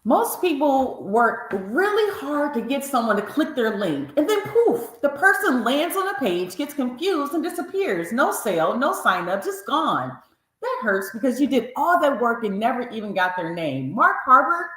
Most people work really hard to get someone to click their link, and then poof, the person lands on a page, gets confused, and disappears. No sale, no sign up, just gone. That hurts because you did all that work and never even got their name. Mark Harbert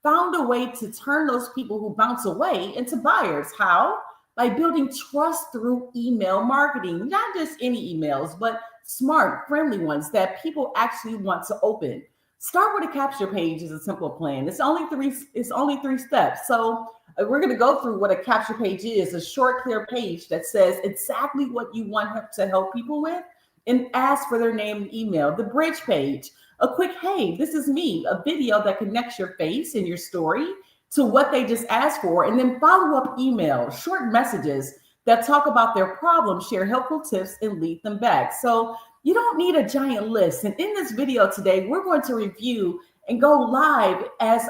found a way to turn those people who bounce away into buyers. How? By building trust through email marketing, not just any emails, but smart, friendly ones that people actually want to open. Start with a capture page is a simple plan. It's only three steps. So we're going to go through what a capture page is, a short, clear page that says exactly what you want to help people with and ask for their name and email. The bridge page, a quick, hey, this is me, a video that connects your face and your story to what they just asked for, and then follow up email, short messages that talk about their problem, share helpful tips, and lead them back. So you don't need a giant list. And in this video today, we're going to review and go live as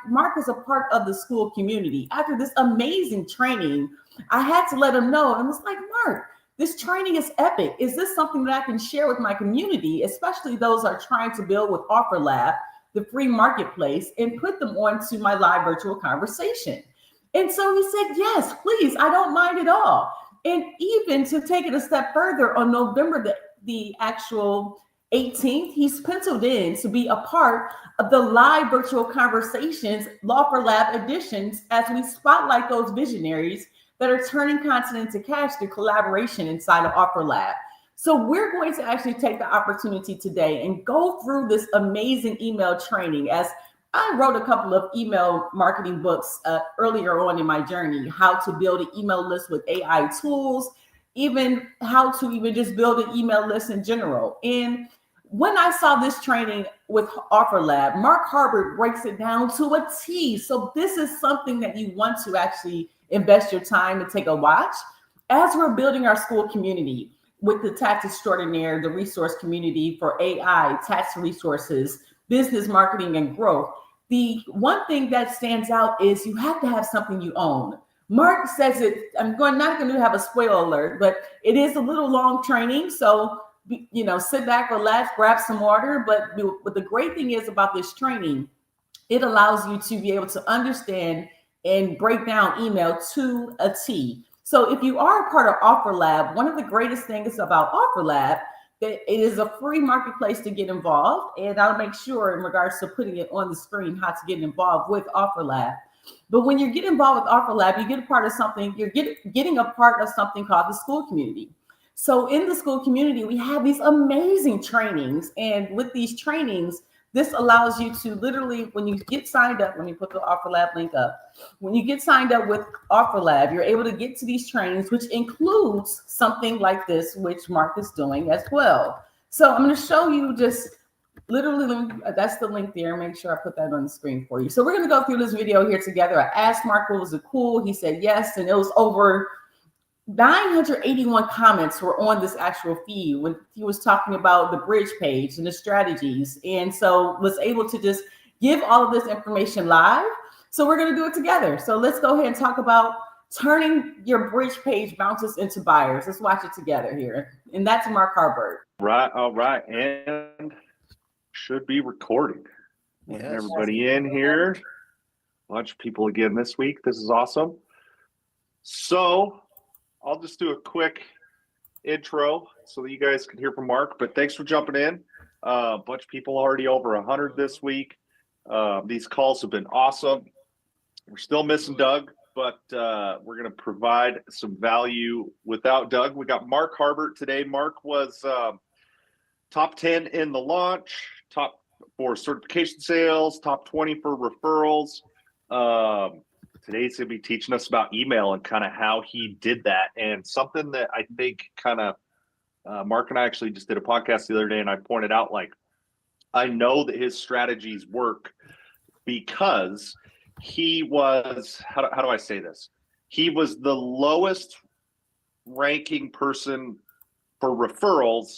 Mark is a part of the school community. After this amazing training, I had to let him know. And was like, Mark, this training is epic. Is this something that I can share with my community, especially those who are trying to build with OfferLab, the free marketplace, and put them onto my live virtual conversation? And so he said, yes, please, I don't mind at all. And even to take it a step further, on November the actual 18th, he's penciled in to be a part of the live virtual conversations, OfferLab editions, as we spotlight those visionaries that are turning content into cash through collaboration inside of OfferLab. So we're going to actually take the opportunity today and go through this amazing email training, as I wrote a couple of email marketing books earlier on in my journey, how to build an email list with AI tools, even how to even just build an email list in general. And when I saw this training with OfferLab, Mark Harbert breaks it down to a T. So this is something that you want to actually invest your time and take a watch as we're building our school community with the tax extraordinaire, the resource community for AI, tax resources, business marketing, and growth. The one thing that stands out is you have to have something you own. Mark says it, not going to have a spoiler alert, but it is a little long training. So, sit back, relax, grab some water. But the great thing is about this training, it allows you to be able to understand and break down email to a T. So if you are a part of OfferLab, one of the greatest things about OfferLab, that it is a free marketplace to get involved. And I'll make sure in regards to putting it on the screen, how to get involved with OfferLab. But when you get involved with OfferLab, you get a part of something, you're getting a part of something called the school community. So in the school community, we have these amazing trainings. And with these trainings, this allows you to literally, when you get signed up, let me put the OfferLab link up. When you get signed up with OfferLab, you're able to get to these trainings, which includes something like this, which Mark is doing as well. So I'm going to show you just literally, that's the link there. Make sure I put that on the screen for you. So we're going to go through this video here together. I asked Mark, was it cool? He said yes. And it was over 981 comments were on this actual feed when he was talking about the bridge page and the strategies. And so was able to just give all of this information live. So we're going to do it together. So let's go ahead and talk about turning your bridge page bounces into buyers. Let's watch it together here. And that's Mark Harbert. Right. All right. And should be recording. Yes. Everybody in here. A bunch of people again this week. This is awesome. So I'll just do a quick intro so that you guys can hear from Mark, but thanks for jumping in. A bunch of people already over 100 this week. These calls have been awesome. We're still missing Doug, but we're going to provide some value without Doug. We got Mark Harbert today. Mark was top 10 in the launch, top for certification sales, top 20 for referrals. Today he's going to be teaching us about email and kind of how he did that. And something that I think kind of Mark and I actually just did a podcast the other day, and I pointed out, like, I know that his strategies work because he was, how do I say this? He was the lowest ranking person for referrals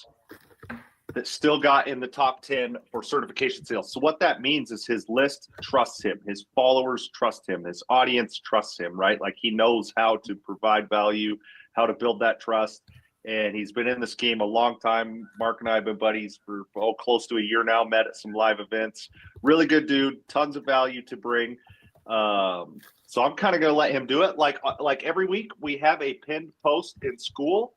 that still got in the top 10 for certification sales. So what that means is his list trusts him, his followers trust him, his audience trusts him, right? Like he knows how to provide value, how to build that trust. and he's been in this game a long time. Mark and I have been buddies for close to a year now, met at some live events. Really good dude, tons of value to bring. So I'm kind of going to let him do it. Like every week, we have a pinned post in school.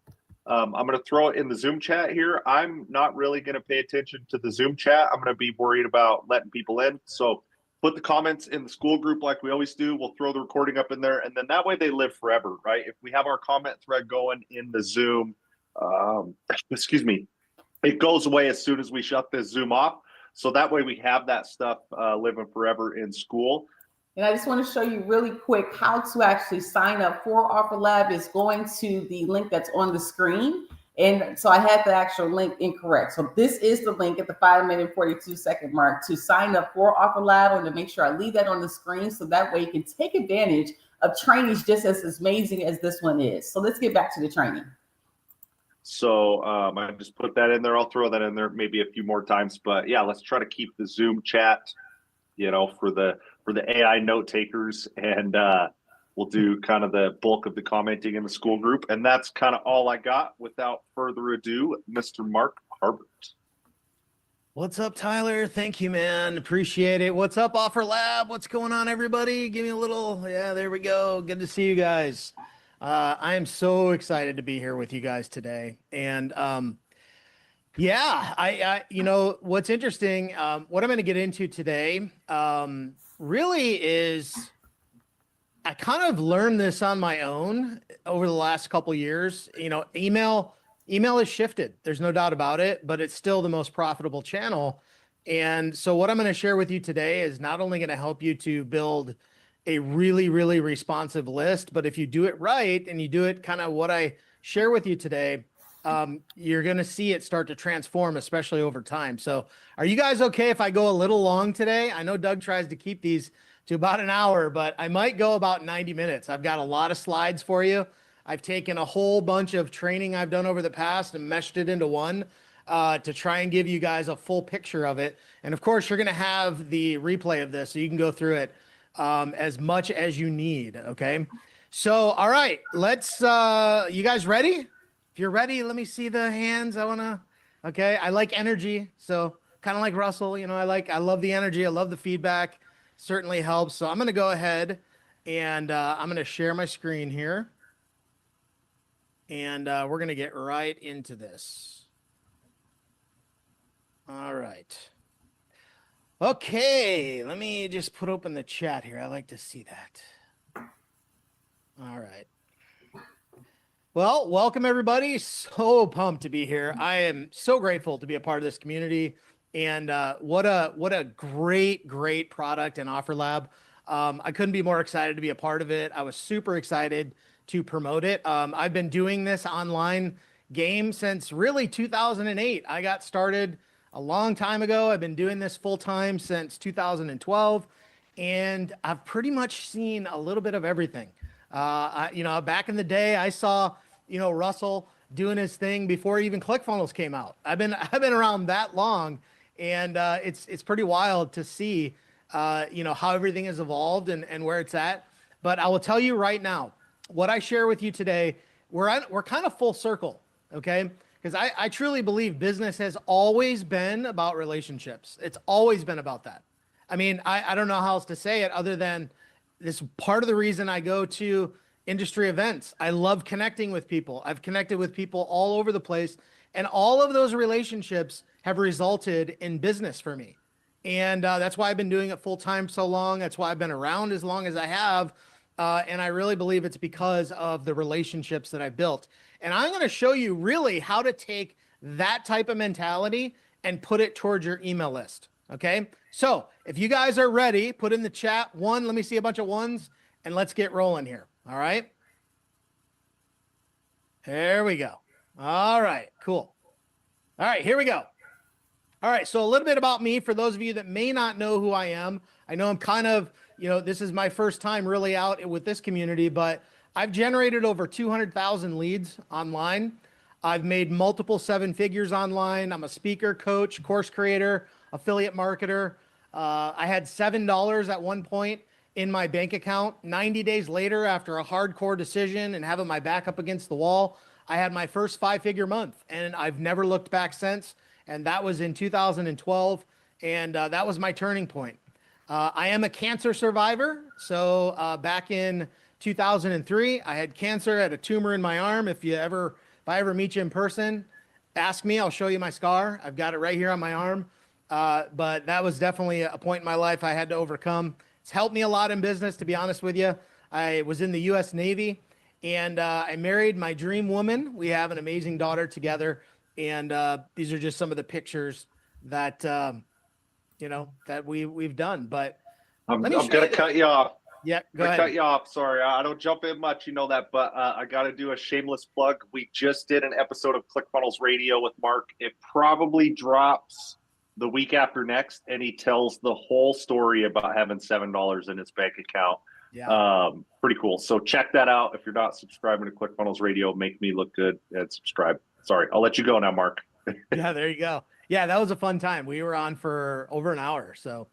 I'm going to throw it in the Zoom chat here. I'm not really going to pay attention to the Zoom chat. I'm going to be worried about letting people in. So put the comments in the school group like we always do. We'll throw the recording up in there, and then that way they live forever, right? If we have our comment thread going in the Zoom, excuse me, it goes away as soon as we shut this Zoom off. So that way we have that stuff living forever in school. And I just want to show you really quick how to actually sign up for OfferLab. Is going to the link that's on the screen. And so I had the actual link incorrect. So this is the link at the 5-minute 42-second mark to sign up for OfferLab, and to make sure I leave that on the screen so that way you can take advantage of trainings just as amazing as this one is. So let's get back to the training. So I just put that in there. I'll throw that in there maybe a few more times, but yeah, let's try to keep the Zoom chat, for the AI note takers, and we'll do kind of the bulk of the commenting in the school group. And that's kind of all I got. Without further ado, Mr. Mark Harbert. What's up, Tyler? Thank you, man. Appreciate it. What's up, OfferLab? What's going on, everybody? Give me a little, yeah, there we go. Good to see you guys. I am so excited to be here with you guys today. And yeah, I what's interesting, what I'm going to get into today really is I kind of learned this on my own over the last couple of years. Email has shifted. There's no doubt about it, but it's still the most profitable channel. And so what I'm going to share with you today is not only going to help you to build a really, really responsive list, but if you do it right and you do it kind of what I share with you today, you're going to see it start to transform, especially over time. So are you guys okay if I go a little long today? I know Doug tries to keep these to about an hour, but I might go about 90 minutes. I've got a lot of slides for you. I've taken a whole bunch of training I've done over the past and meshed it into one to try and give you guys a full picture of it. And of course, you're going to have the replay of this so you can go through it as much as you need. Okay. So, all right, let's, you guys ready? If you're ready, let me see the hands. Okay. I like energy. So kind of like Russell, I love the energy. I love the feedback. Certainly helps. So I'm going to go ahead and I'm going to share my screen here. And we're going to get right into this. All right. Okay, let me just put open the chat here. I like to see that. All right. Well, welcome everybody. So pumped to be here. I am so grateful to be a part of this community. And what a great product and OfferLab. I couldn't be more excited to be a part of it. I was super excited to promote it. I've been doing this online game since really 2008. I got started a long time ago. I've been doing this full time since 2012, and I've pretty much seen a little bit of everything. Back in the day, I saw, Russell doing his thing before even ClickFunnels came out. I've been around that long, and it's pretty wild to see, how everything has evolved and where it's at. But I will tell you right now, what I share with you today, we're kind of full circle, okay? Because I truly believe business has always been about relationships. It's always been about that. I mean, I don't know how else to say it other than this part of the reason I go to industry events. I love connecting with people. I've connected with people all over the place, and all of those relationships have resulted in business for me. And that's why I've been doing it full time so long. That's why I've been around as long as I have. And I really believe it's because of the relationships that I built. And I'm going to show you really how to take that type of mentality and put it towards your email list. Okay. So if you guys are ready, put in the chat one. Let me see a bunch of ones and let's get rolling here. All right. There we go. All right, cool. All right, here we go. All right. So a little bit about me for those of you that may not know who I am. I know I'm kind of, this is my first time really out with this community, but I've generated over 200,000 leads online. I've made multiple 7 figures online. I'm a speaker, coach, course creator, affiliate marketer. I had $7 at one point in my bank account. 90 days later, after a hardcore decision and having my back up against the wall, I had my first 5-figure month, and I've never looked back since. And that was in 2012. And that was my turning point. I am a cancer survivor. So back in 2003, I had cancer, had a tumor in my arm. If I ever meet you in person, ask me, I'll show you my scar. I've got it right here on my arm. But that was definitely a point in my life I had to overcome. It's helped me a lot in business, to be honest with you. I was in the U.S. Navy, and I married my dream woman. We have an amazing daughter together. And these are just some of the pictures that, that we've done. But I'm going to cut you off. Yeah, go ahead. Cut you off. Sorry, I don't jump in much, you know that, but I got to do a shameless plug. We just did an episode of ClickFunnels Radio with Mark. It probably drops the week after next, and he tells the whole story about having $7 in his bank account. Yeah. Pretty cool. So check that out. If you're not subscribing to ClickFunnels Radio, make me look good and subscribe. Sorry, I'll let you go now, Mark. Yeah, there you go. Yeah, that was a fun time. We were on for over an hour. So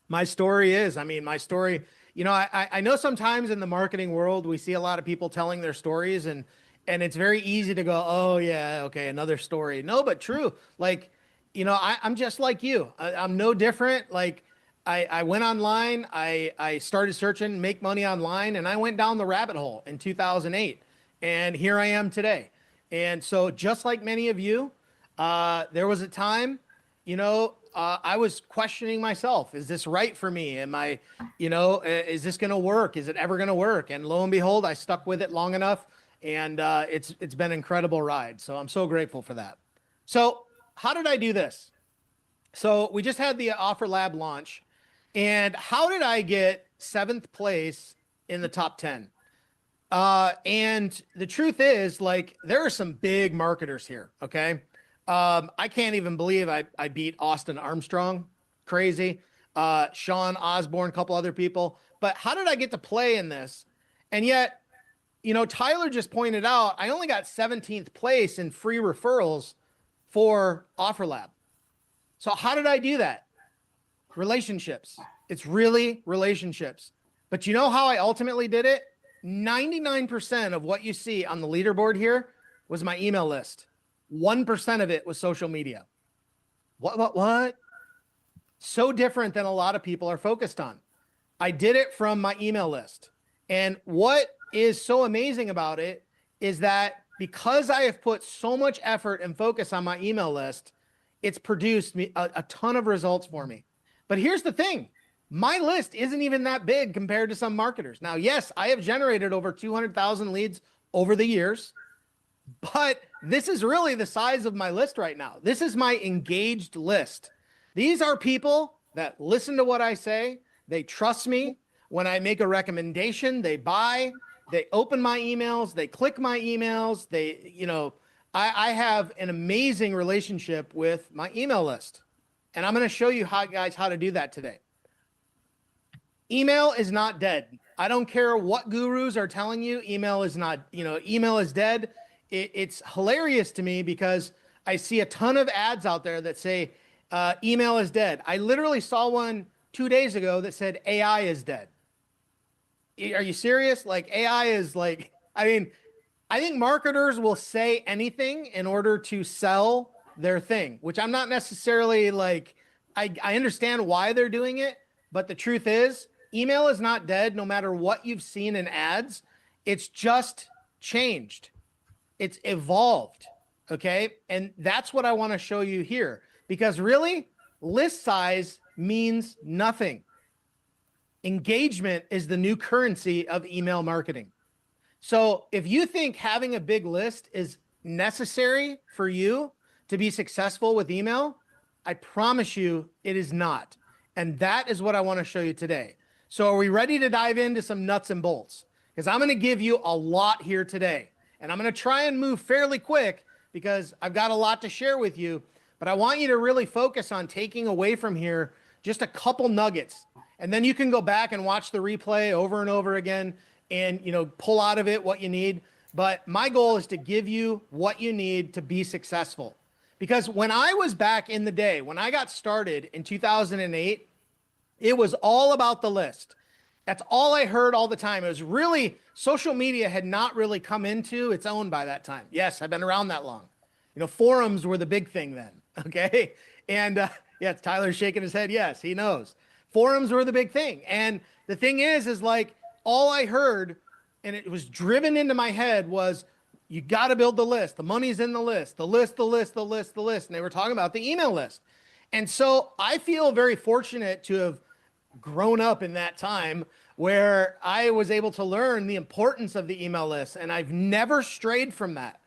my story, I know sometimes in the marketing world, we see a lot of people telling their stories, and it's very easy to go, oh yeah, okay, another story. No, but true. Like, I'm just like you. I'm no different. Like I went online, I started searching, make money online, and I went down the rabbit hole in 2008. And here I am today. And so just like many of you, there was a time, I was questioning myself. Is this right for me? Am I, is this going to work? Is it ever going to work? And lo and behold, I stuck with it long enough, and it's been an incredible ride. So I'm so grateful for that. So how did I do this? So we just had the OfferLab launch, and how did I get 7th place in the top 10? And the truth is, like, there are some big marketers here. Okay. I can't even believe I beat Austin Armstrong. Crazy. Sean Osborne, a couple other people. But how did I get to play in this? And yet, Tyler just pointed out, I only got 17th place in free referrals for OfferLab. So how did I do that? Relationships. It's really relationships. But you know how I ultimately did it? 99% of what you see on the leaderboard here was my email list. 1% of it was social media. What? So different than a lot of people are focused on. I did it from my email list. And what is so amazing about it is that because I have put so much effort and focus on my email list, it's produced me a ton of results for me. But here's the thing. My list isn't even that big compared to some marketers. Now, yes, I have generated over 200,000 leads over the years, but this is really the size of my list right now. This is my engaged list. These are people that listen to what I say. They trust me. When I make a recommendation, they buy, they open my emails, they click my emails. I have an amazing relationship with my email list. And I'm going to show you how to do that today. Email is not dead. I don't care what gurus are telling you. Email is not, email is dead. It's hilarious to me because I see a ton of ads out there that say email is dead. I literally saw one 2 days ago that said AI is dead. Are you serious? Like AI is like, I think marketers will say anything in order to sell their thing, which I'm not necessarily like, I understand why they're doing it, but the truth is email is not dead no matter what you've seen in ads. It's just changed. It's evolved. Okay. And that's what I want to show you here, because really list size means nothing. Engagement is the new currency of email marketing. So if you think having a big list is necessary for you to be successful with email, I promise you it is not. And that is what I want to show you today. So are we ready to dive into some nuts and bolts? Because I'm going to give you a lot here today. And I'm going to try and move fairly quick because I've got a lot to share with you. But I want you to really focus on taking away from here just a couple nuggets. And then you can go back and watch the replay over and over again and, pull out of it what you need. But my goal is to give you what you need to be successful. Because when I was back in the day, when I got started in 2008, it was all about the list. That's all I heard all the time. It was really, social media had not really come into its own by that time. Yes, I've been around that long. Forums were the big thing then. Okay. And yes, Tyler's shaking his head. Yes, he knows. Forums were the big thing. And the thing is like all I heard, and it was driven into my head, was you got to build the list. The money's in the list, the list, the list, the list, the list. And they were talking about the email list. And so I feel very fortunate to have grown up in that time where I was able to learn the importance of the email list. And I've never strayed from that.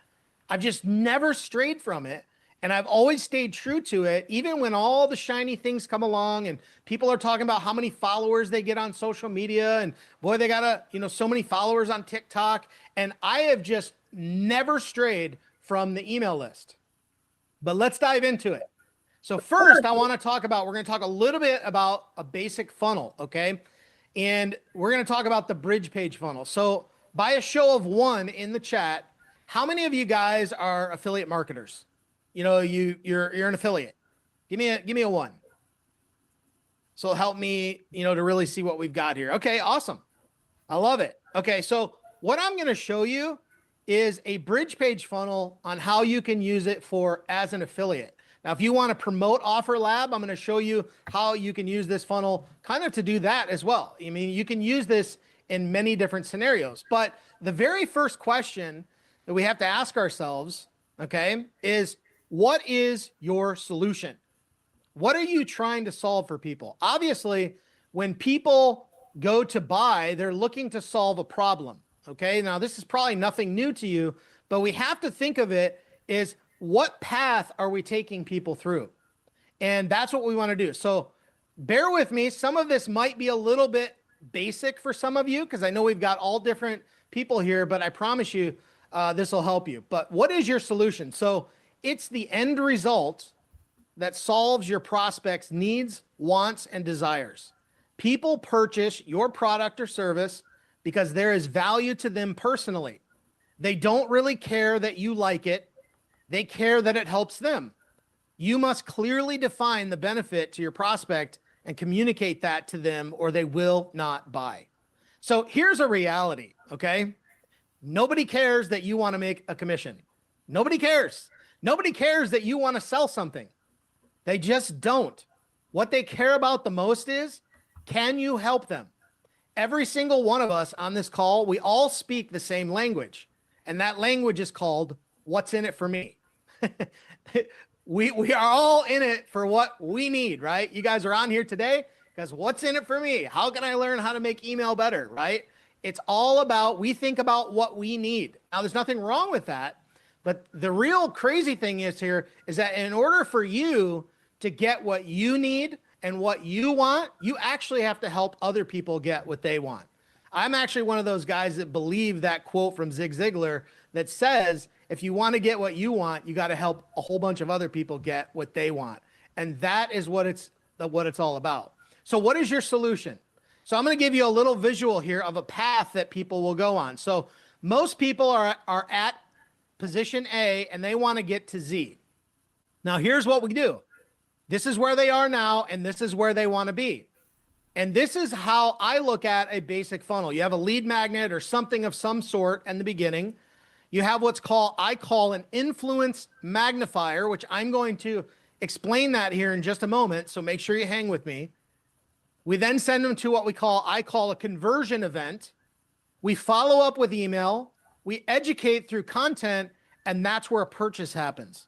I've just never strayed from it. And I've always stayed true to it, even when all the shiny things come along and people are talking about how many followers they get on social media. And boy, they got so many followers on TikTok. And I have just never strayed from the email list. But let's dive into it. So first, we're going to talk a little bit about a basic funnel, okay? And we're going to talk about the bridge page funnel. So by a show of one in the chat, how many of you guys are affiliate marketers? You're an affiliate. Give me a one. So help me, to really see what we've got here. Okay, awesome. I love it. Okay, so what I'm going to show you is a bridge page funnel on how you can use it as an affiliate. Now, if you want to promote OfferLab, I'm going to show you how you can use this funnel kind of to do that as well. I mean, you can use this in many different scenarios, but the very first question that we have to ask ourselves, okay, is what is your solution? What are you trying to solve for people? Obviously, when people go to buy, they're looking to solve a problem, okay? Now, this is probably nothing new to you, but we have to think of it as what path are we taking people through? And that's what we want to do. So bear with me. Some of this might be a little bit basic for some of you because I know we've got all different people here, but I promise you this will help you. But what is your solution? So it's the end result that solves your prospects' needs, wants, and desires. People purchase your product or service because there is value to them personally. They don't really care that you like it. They care that it helps them. You must clearly define the benefit to your prospect and communicate that to them, or they will not buy. So here's a reality, okay? Nobody cares that you want to make a commission. Nobody cares. Nobody cares that you want to sell something. They just don't. What they care about the most is, can you help them? Every single one of us on this call, we all speak the same language. And that language is called, what's in it for me? we are all in it for what we need, right? You guys are on here today because what's in it for me? How can I learn how to make email better, right? It's all about, we think about what we need. Now, there's nothing wrong with that, but the real crazy thing is that in order for you to get what you need and what you want, you actually have to help other people get what they want. I'm actually one of those guys that believe that quote from Zig Ziglar that says, if you want to get what you want, you got to help a whole bunch of other people get what they want. And that is what it's all about. So what is your solution? So I'm going to give you a little visual here of a path that people will go on. So most people are at position A and they want to get to Z. Now here's what we do. This is where they are now, and this is where they want to be. And this is how I look at a basic funnel. You have a lead magnet or something of some sort in the beginning. You have I call an influence magnifier, which I'm going to explain that here in just a moment. So make sure you hang with me. We then send them to what I call a conversion event. We follow up with email. We educate through content, and that's where a purchase happens.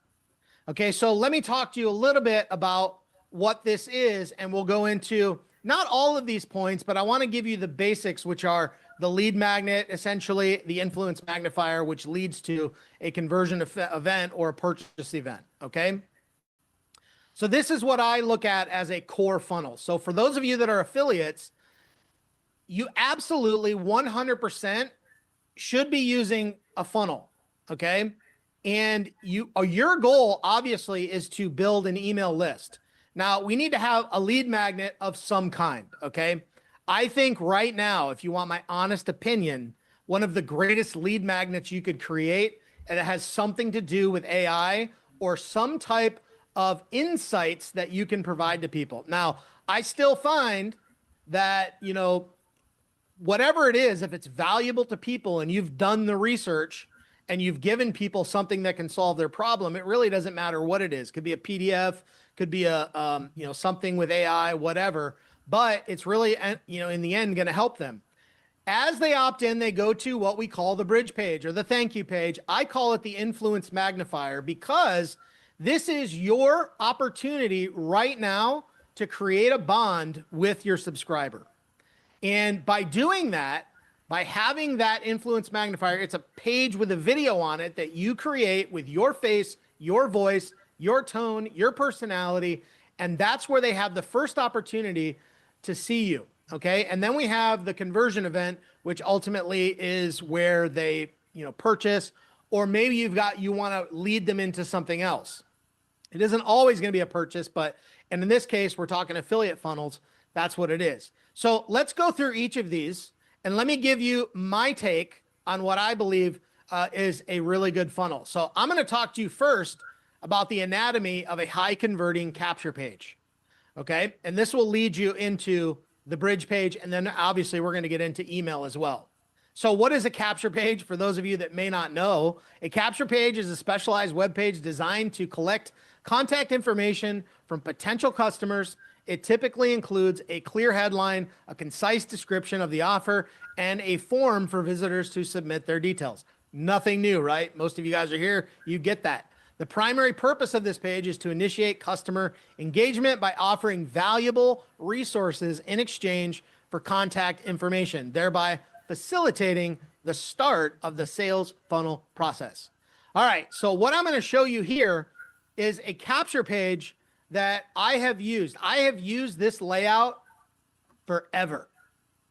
Okay, so let me talk to you a little bit about what this is, and we'll go into not all of these points, but I want to give you the basics, which are the lead magnet, essentially the influence magnifier, which leads to a conversion event or a purchase event, okay? So this is what I look at as a core funnel. So for those of you that are affiliates, you absolutely 100% should be using a funnel, okay? And your goal obviously is to build an email list. Now we need to have a lead magnet of some kind, okay? I think right now, if you want my honest opinion, one of the greatest lead magnets you could create, and it has something to do with AI or some type of insights that you can provide to people. Now, I still find that, whatever it is, if it's valuable to people and you've done the research and you've given people something that can solve their problem, it really doesn't matter what it is. Could be a PDF, could be a, something with AI, whatever, but it's really, in the end, going to help them. As they opt in, they go to what we call the bridge page or the thank you page. I call it the influence magnifier because this is your opportunity right now to create a bond with your subscriber. And by doing that, by having that influence magnifier, it's a page with a video on it that you create with your face, your voice, your tone, your personality. And that's where they have the first opportunity to see you. Okay. And then we have the conversion event, which ultimately is where they, purchase, or maybe you want to lead them into something else. It isn't always going to be a purchase, and in this case, we're talking affiliate funnels. That's what it is. So let's go through each of these and let me give you my take on what I believe is a really good funnel. So I'm going to talk to you first about the anatomy of a high converting capture page. Okay. And this will lead you into the bridge page. And then obviously we're going to get into email as well. So what is a capture page? For those of you that may not know, a capture page is a specialized web page designed to collect contact information from potential customers. It typically includes a clear headline, a concise description of the offer, and a form for visitors to submit their details. Nothing new, right? Most of you guys are here. You get that. The primary purpose of this page is to initiate customer engagement by offering valuable resources in exchange for contact information, thereby facilitating the start of the sales funnel process. All right, so what I'm going to show you here is a capture page that I have used. I have used this layout forever.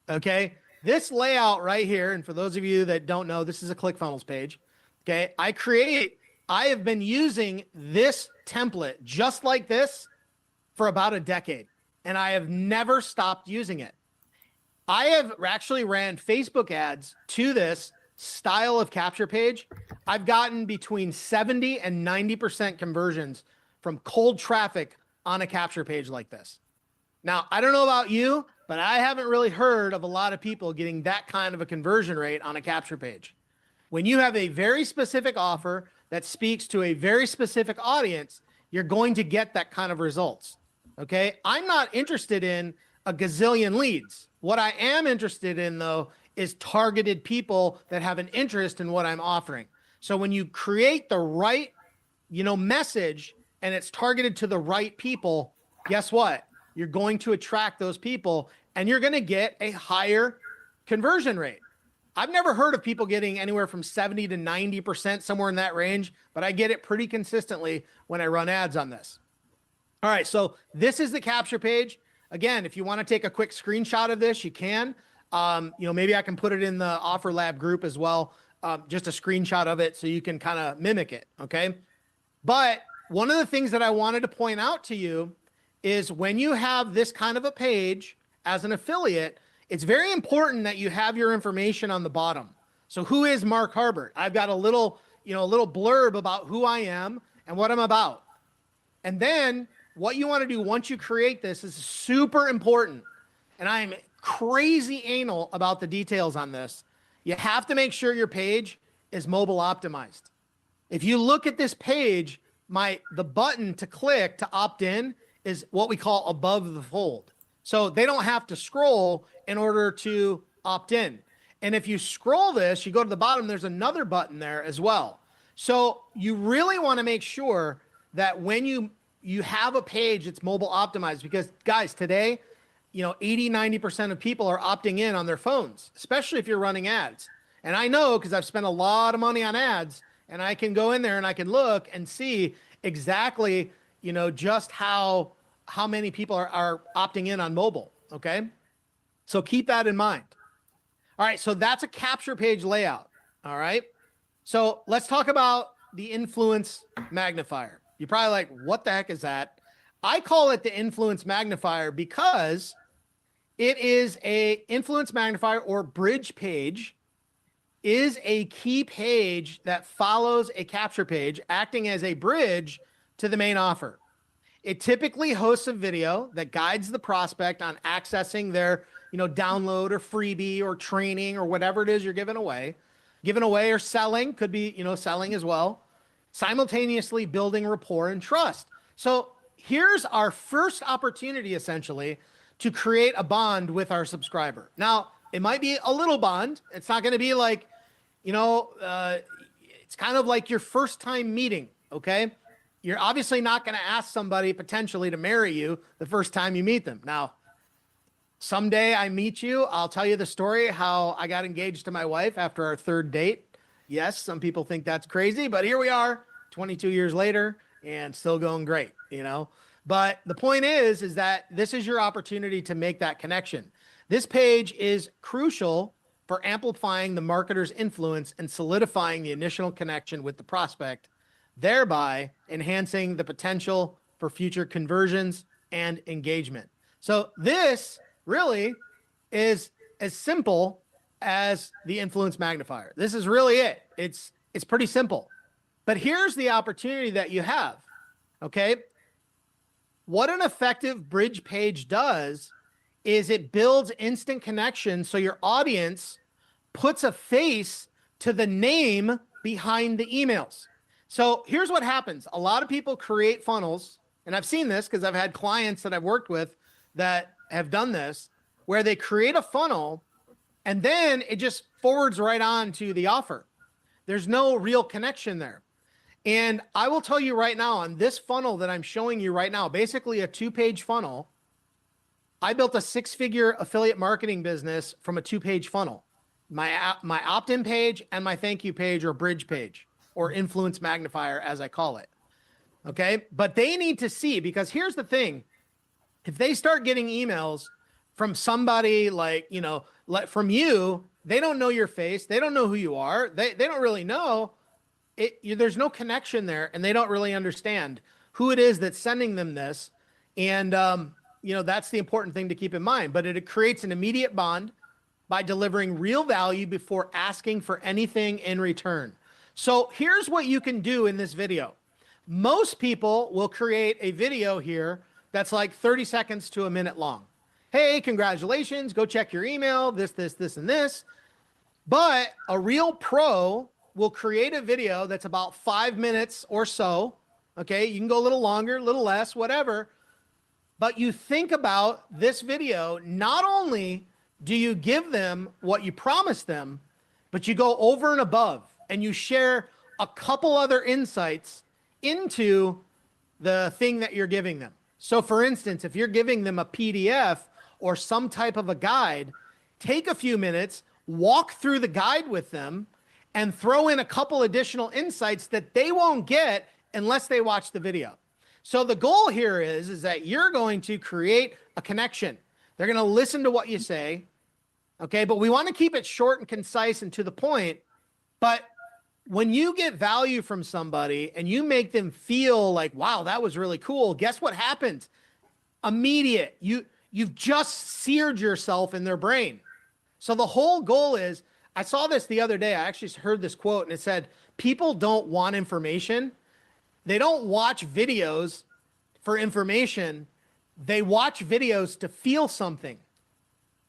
Okay, this layout right here, and for those of you that don't know, this is a ClickFunnels page. Okay, I have been using this template just like this for about a decade, and I have never stopped using it. I have actually ran Facebook ads to this style of capture page. I've gotten between 70 and 90% conversions from cold traffic on a capture page like this. Now, I don't know about you, but I haven't really heard of a lot of people getting that kind of a conversion rate on a capture page. When you have a very specific offer that speaks to a very specific audience, you're going to get that kind of results. Okay. I'm not interested in a gazillion leads. What I am interested in, though, is targeted people that have an interest in what I'm offering. So when you create the right, message and it's targeted to the right people, guess what? You're going to attract those people and you're going to get a higher conversion rate. I've never heard of people getting anywhere from 70 to 90%, somewhere in that range, but I get it pretty consistently when I run ads on this. All right, so this is the capture page. Again, if you want to take a quick screenshot of this, you can. Maybe I can put it in the OfferLab group as well, just a screenshot of it so you can kind of mimic it, okay? But one of the things that I wanted to point out to you is when you have this kind of a page as an affiliate, it's very important that you have your information on the bottom. So who is Mark Harbert? I've got a little blurb about who I am and what I'm about. And then what you want to do once you create this is super important. And I'm crazy anal about the details on this. You have to make sure your page is mobile optimized. If you look at this page, the button to click to opt in is what we call above the fold. So they don't have to scroll in order to opt in. And if you scroll this, you go to the bottom, there's another button there as well. So you really want to make sure that when you have a page that's mobile optimized, because guys, today, 80, 90% of people are opting in on their phones, especially if you're running ads. And I know because I've spent a lot of money on ads, and I can go in there and I can look and see exactly, just how many people are opting in on mobile. Okay. So keep that in mind. All right. So that's a capture page layout. All right. So let's talk about the influence magnifier. You're probably like, what the heck is that? I call it the influence magnifier because it is a influence magnifier or bridge page is a key page that follows a capture page, acting as a bridge to the main offer. It typically hosts a video that guides the prospect on accessing their, download or freebie or training or whatever it is you're giving away or selling, could be, selling as well, simultaneously building rapport and trust. So here's our first opportunity, essentially, to create a bond with our subscriber. Now, it might be a little bond. It's not going to be like, it's kind of like your first time meeting, okay? You're obviously not going to ask somebody potentially to marry you the first time you meet them. Now, someday I meet you, I'll tell you the story how I got engaged to my wife after our third date. Yes, some people think that's crazy, but here we are 22 years later and still going great, But the point is that this is your opportunity to make that connection. This page is crucial for amplifying the marketer's influence and solidifying the initial connection with the prospect, thereby enhancing the potential for future conversions and engagement. So this really is as simple as the influence magnifier. This is really it. It's pretty simple. But here's the opportunity that you have, okay? What an effective bridge page does is it builds instant connection so your audience puts a face to the name behind the emails. So here's what happens. A lot of people create funnels, and I've seen this because I've had clients that I've worked with that have done this, where they create a funnel and then it just forwards right on to the offer. There's no real connection there. And I will tell you right now, on this funnel that I'm showing you right now, basically a 2-page funnel, I built a 6-figure affiliate marketing business from a 2-page funnel. My opt-in page and my thank you page or bridge page or influence magnifier, as I call it. Okay. But they need to see, because here's the thing. If they start getting emails from somebody like, from you, they don't know your face. They don't know who you are. They don't really know it. There's no connection there, and they don't really understand who it is that's sending them this. And, that's the important thing to keep in mind. But it creates an immediate bond by delivering real value before asking for anything in return. So here's what you can do in this video. Most people will create a video here that's like 30 seconds to a minute long. Hey, congratulations, go check your email, this, and this. But a real pro will create a video that's about 5 minutes or so. Okay, you can go a little longer, a little less, whatever. But you think about this video, not only do you give them what you promised them, but you go over and above and you share a couple other insights into the thing that you're giving them. So for instance, if you're giving them a PDF or some type of a guide, take a few minutes, walk through the guide with them, and throw in a couple additional insights that they won't get unless they watch the video. So the goal here is that you're going to create a connection. They're going to listen to what you say. Okay, but we want to keep it short and concise and to the point. But when you get value from somebody and you make them feel like, wow, that was really cool, guess what happens? Immediate. You've just seared yourself in their brain. So the whole goal is, I saw this the other day. I actually heard this quote and it said, people don't want information. They don't watch videos for information. They watch videos to feel something.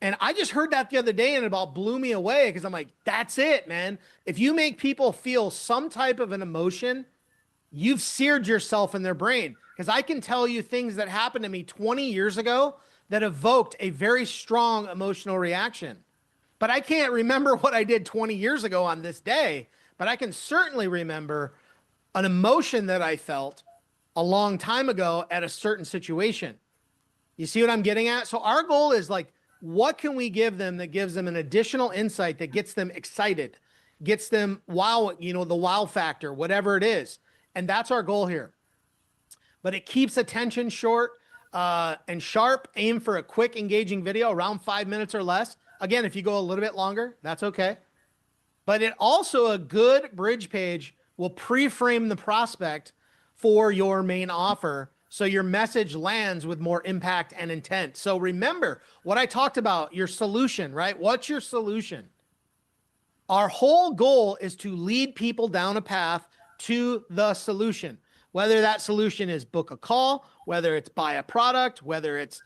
And I just heard that the other day and it about blew me away because I'm like, that's it, man. If you make people feel some type of an emotion, you've seared yourself in their brain. Because I can tell you things that happened to me 20 years ago that evoked a very strong emotional reaction. But I can't remember what I did 20 years ago on this day, but I can certainly remember an emotion that I felt a long time ago at a certain situation. You see what I'm getting at? So our goal is like, what can we give them that gives them an additional insight that gets them excited, gets them wow, the wow factor, whatever it is. And that's our goal here. But it keeps attention short and sharp. Aim for a quick, engaging video around 5 minutes or less. Again, if you go a little bit longer, that's okay. But it also, a good bridge page will pre-frame the prospect for your main offer, so your message lands with more impact and intent. So remember what I talked about, your solution, right? What's your solution? Our whole goal is to lead people down a path to the solution. whether that solution is book a call, whether it's buy a product, whether it's,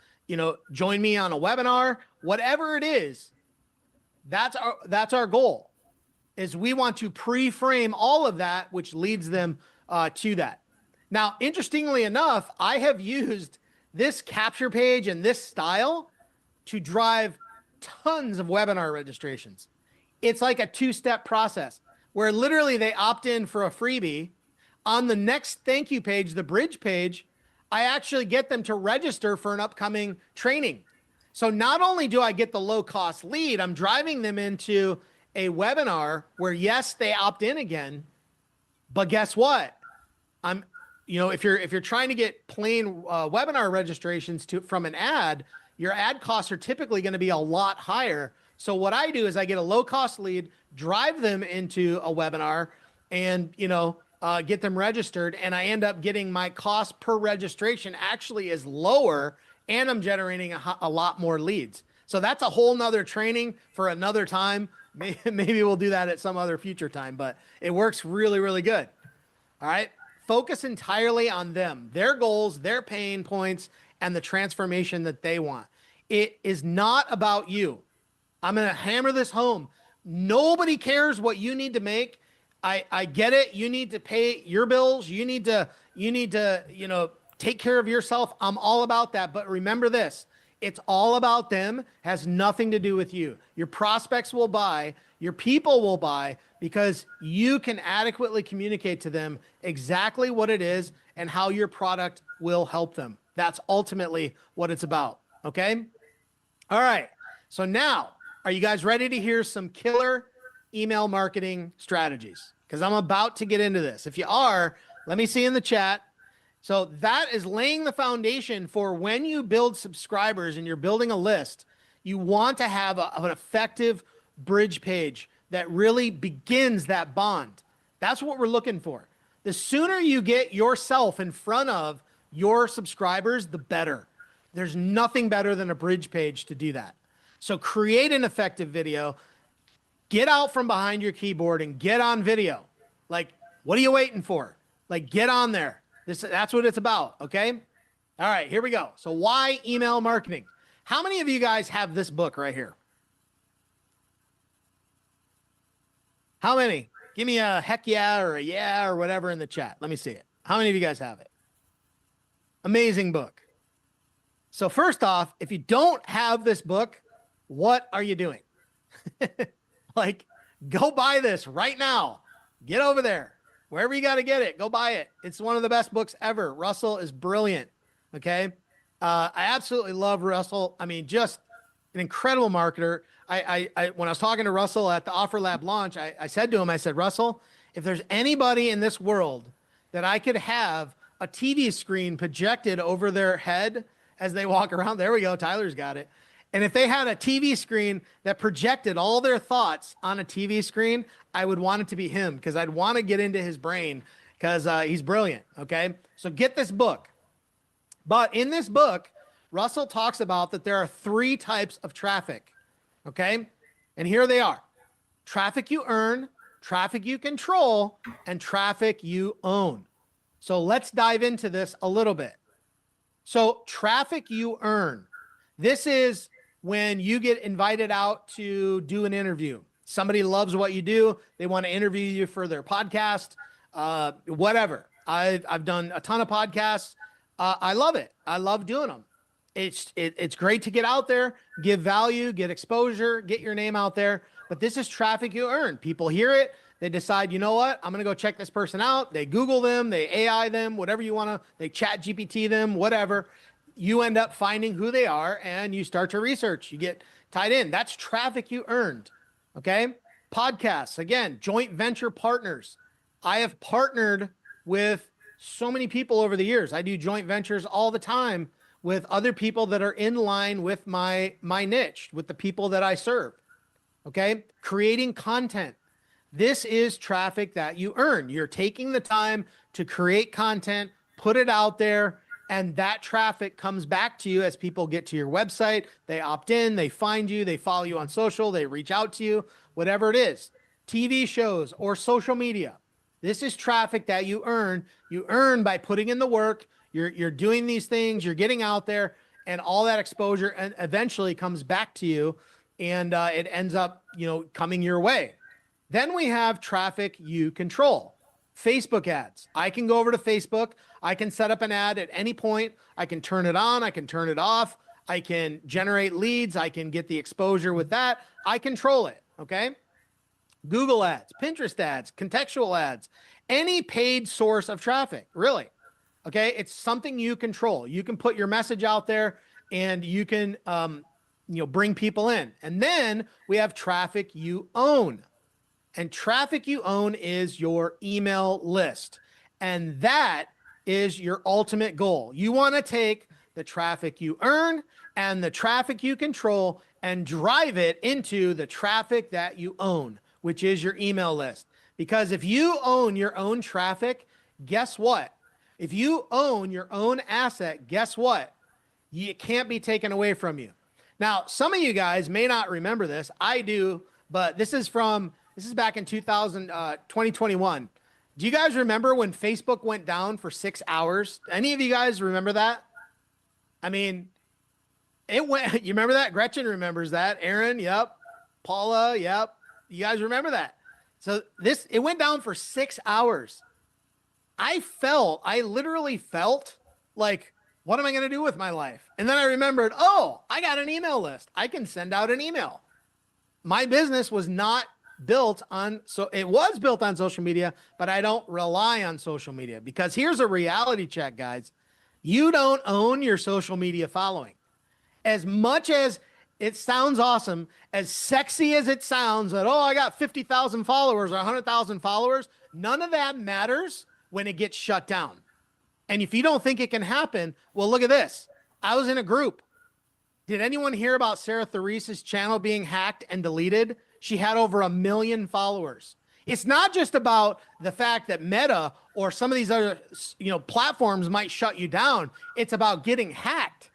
join me on a webinar, whatever it is, that's our goal, is we want to pre-frame all of that, which leads them to that. Now, interestingly enough, I have used this capture page and this style to drive tons of webinar registrations. It's like a two-step process where literally they opt in for a freebie. On the next thank you page, the bridge page, I actually get them to register for an upcoming training. So not only do I get the low-cost lead, I'm driving them into a webinar where, yes, they opt in again, but guess what? If you're trying to get plain webinar registrations from an ad, your ad costs are typically going to be a lot higher. So what I do is I get a low-cost lead, drive them into a webinar, and get them registered, and I end up getting my cost per registration actually is lower, and I'm generating a lot more leads. So that's a whole nother training for another time. Maybe we'll do that at some other future time, but it works really, really good. All right. Focus entirely on them, their goals, their pain points, and the transformation that they want. It is not about you. I'm going to hammer this home. Nobody cares what you need to make. I get it. You need to pay your bills. You need to, take care of yourself. I'm all about that. But remember this, it's all about them, has nothing to do with you. Your prospects will buy, your people will buy, because you can adequately communicate to them exactly what it is and how your product will help them. That's ultimately what it's about. Okay. All right. So now, are you guys ready to hear some killer email marketing strategies? Because I'm about to get into this. If you are, let me see in the chat. So that is laying the foundation for when you build subscribers and you're building a list, you want to have an effective bridge page that really begins that bond. That's what we're looking for. The sooner you get yourself in front of your subscribers, the better. There's nothing better than a bridge page to do that. So create an effective video, get out from behind your keyboard and get on video. Like, what are you waiting for? Like, get on there. That's what it's about. Okay. All right, here we go. So why email marketing? How many of you guys have this book right here? How many? Give me a heck yeah or a yeah or whatever in the chat. Let me see it. How many of you guys have it? Amazing book. So first off, if you don't have this book, what are you doing? Like, go buy this right now. Get over there. Wherever you got to get it, go buy it. It's one of the best books ever. Russell is brilliant. Okay. I absolutely love Russell. I mean, just an incredible marketer. When I was talking to Russell at the OfferLab launch, I said to him, I said, Russell, if there's anybody in this world that I could have a TV screen projected over their head as they walk around, there we go. Tyler's got it. And if they had a TV screen that projected all their thoughts on a TV screen, I would want it to be him, because I'd want to get into his brain, because he's brilliant. Okay. So get this book. But in this book, Russell talks about that there are 3 types of traffic. Okay. And here they are: traffic you earn, traffic you control, and traffic you own. So let's dive into this a little bit. So traffic you earn. This is when you get invited out to do an interview. Somebody loves what you do. They want to interview you for their podcast, whatever. I've done a ton of podcasts. I love it. I love doing them. It's great to get out there, give value, get exposure, get your name out there. But this is traffic you earn. People hear it. They decide, you know what? I'm going to go check this person out. They Google them, they AI them, whatever you want to, they chat GPT them, whatever. You end up finding who they are and you start to research. You get tied in. That's traffic you earned. Okay. Podcasts, again, joint venture partners. I have partnered with so many people over the years. I do joint ventures all the time with other people that are in line with my niche, with the people that I serve. Okay. Creating content. This is traffic that you earn. You're taking the time to create content, put it out there, and that traffic comes back to you as people get to your website. They opt in, they find you, they follow you on social, they reach out to you, whatever it is. TV shows or social media. This is traffic that you earn. You earn by putting in the work. You're doing these things. You're getting out there, and all that exposure and eventually comes back to you, and it ends up, coming your way. Then we have traffic you control. Facebook ads. I can go over to Facebook. I can set up an ad at any point. I can turn it on. I can turn it off. I can generate leads. I can get the exposure with that. I control it. Okay. Google ads, Pinterest ads, contextual ads, any paid source of traffic, really. Okay. It's something you control. You can put your message out there, and you can, bring people in. And then we have traffic you own. And traffic you own is your email list. And that is your ultimate goal. You want to take the traffic you earn and the traffic you control and drive it into the traffic that you own, which is your email list. Because if you own your own traffic, guess what? If you own your own asset, guess what? It can't be taken away from you. Now, some of you guys may not remember this. I do, but this is back in 2021. Do you guys remember when Facebook went down for 6 hours? Any of you guys remember that? I mean, you remember that? Gretchen remembers that. Aaron, yep. Paula, yep. You guys remember that? So it went down for 6 hours. I literally felt like, what am I going to do with my life? And then I remembered, I got an email list. I can send out an email. My business was not built on, it was built on social media, but I don't rely on social media, because here's a reality check, guys. You don't own your social media following. As much as it sounds awesome, as sexy as it sounds that, I got 50,000 followers or 100,000 followers, none of that matters when it gets shut down. And if you don't think it can happen, well, look at this. I was in a group. Did anyone hear about Sarah Therese's channel being hacked and deleted? She had over 1 million followers. It's not just about the fact that Meta or some of these other, platforms might shut you down. It's about getting hacked.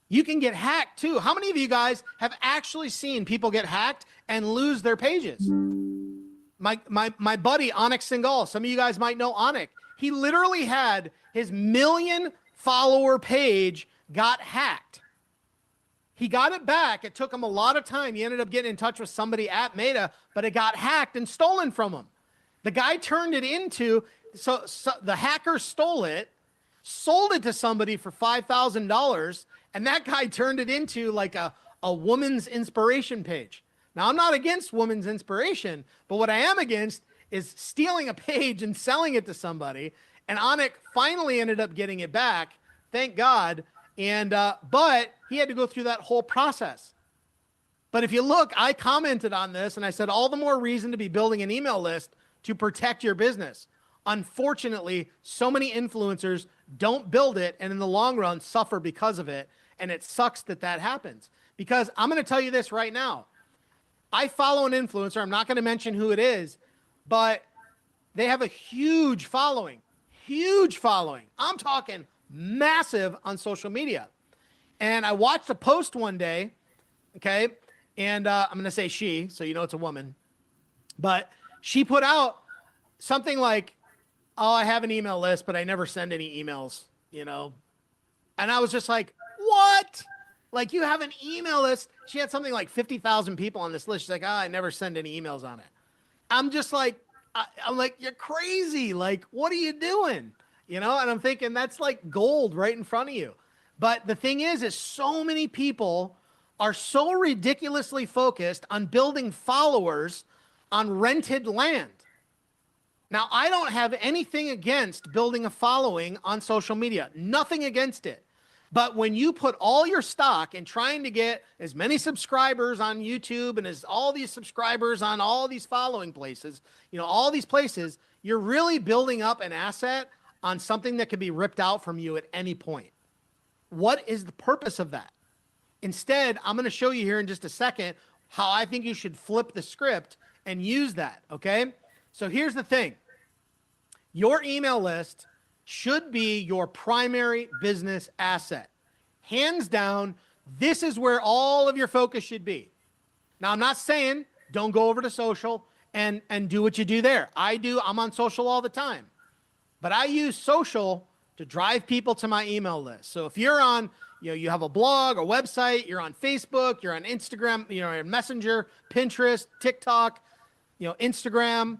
You can get hacked too. How many of you guys have actually seen people get hacked and lose their pages? My buddy, Anik Singhal, some of you guys might know Anik. He literally had his 1 million follower page got hacked. He got it back. It took him a lot of time. He ended up getting in touch with somebody at Meta, but it got hacked and stolen from him. The guy turned it into, so the hacker stole it, sold it to somebody for $5,000, and that guy turned it into like a woman's inspiration page. Now, I'm not against women's inspiration, but what I am against is stealing a page and selling it to somebody. And Anik finally ended up getting it back. Thank God. And, but he had to go through that whole process. But if you look, I commented on this and I said, all the more reason to be building an email list to protect your business. Unfortunately, so many influencers don't build it and in the long run suffer because of it. And it sucks that happens, because I'm going to tell you this right now. I follow an influencer. I'm not going to mention who it is, but they have a huge following. I'm talking massive on social media. And I watched a post one day, okay? And I'm going to say she, so it's a woman. But she put out something like, I have an email list, but I never send any emails, And I was just like, what? Like, you have an email list? She had something like 50,000 people on this list. She's like, I never send any emails on it. I'm just like, I'm like, you're crazy. Like, what are you doing? And I'm thinking that's like gold right in front of you. But the thing is so many people are so ridiculously focused on building followers on rented land. Now, I don't have anything against building a following on social media, nothing against it. But when you put all your stock in trying to get as many subscribers on YouTube and as all these subscribers on all these following places, all these places, you're really building up an asset on something that can be ripped out from you at any point. What is the purpose of that? Instead, I'm going to show you here in just a second how I think you should flip the script and use that, okay? So here's the thing. Your email list should be your primary business asset. Hands down, this is where all of your focus should be. Now, I'm not saying don't go over to social and do what you do there. I'm on social all the time, but I use social to drive people to my email list. So if you're on, you have a blog or website, you're on Facebook, you're on Instagram, you're on Messenger, Pinterest, TikTok, Instagram,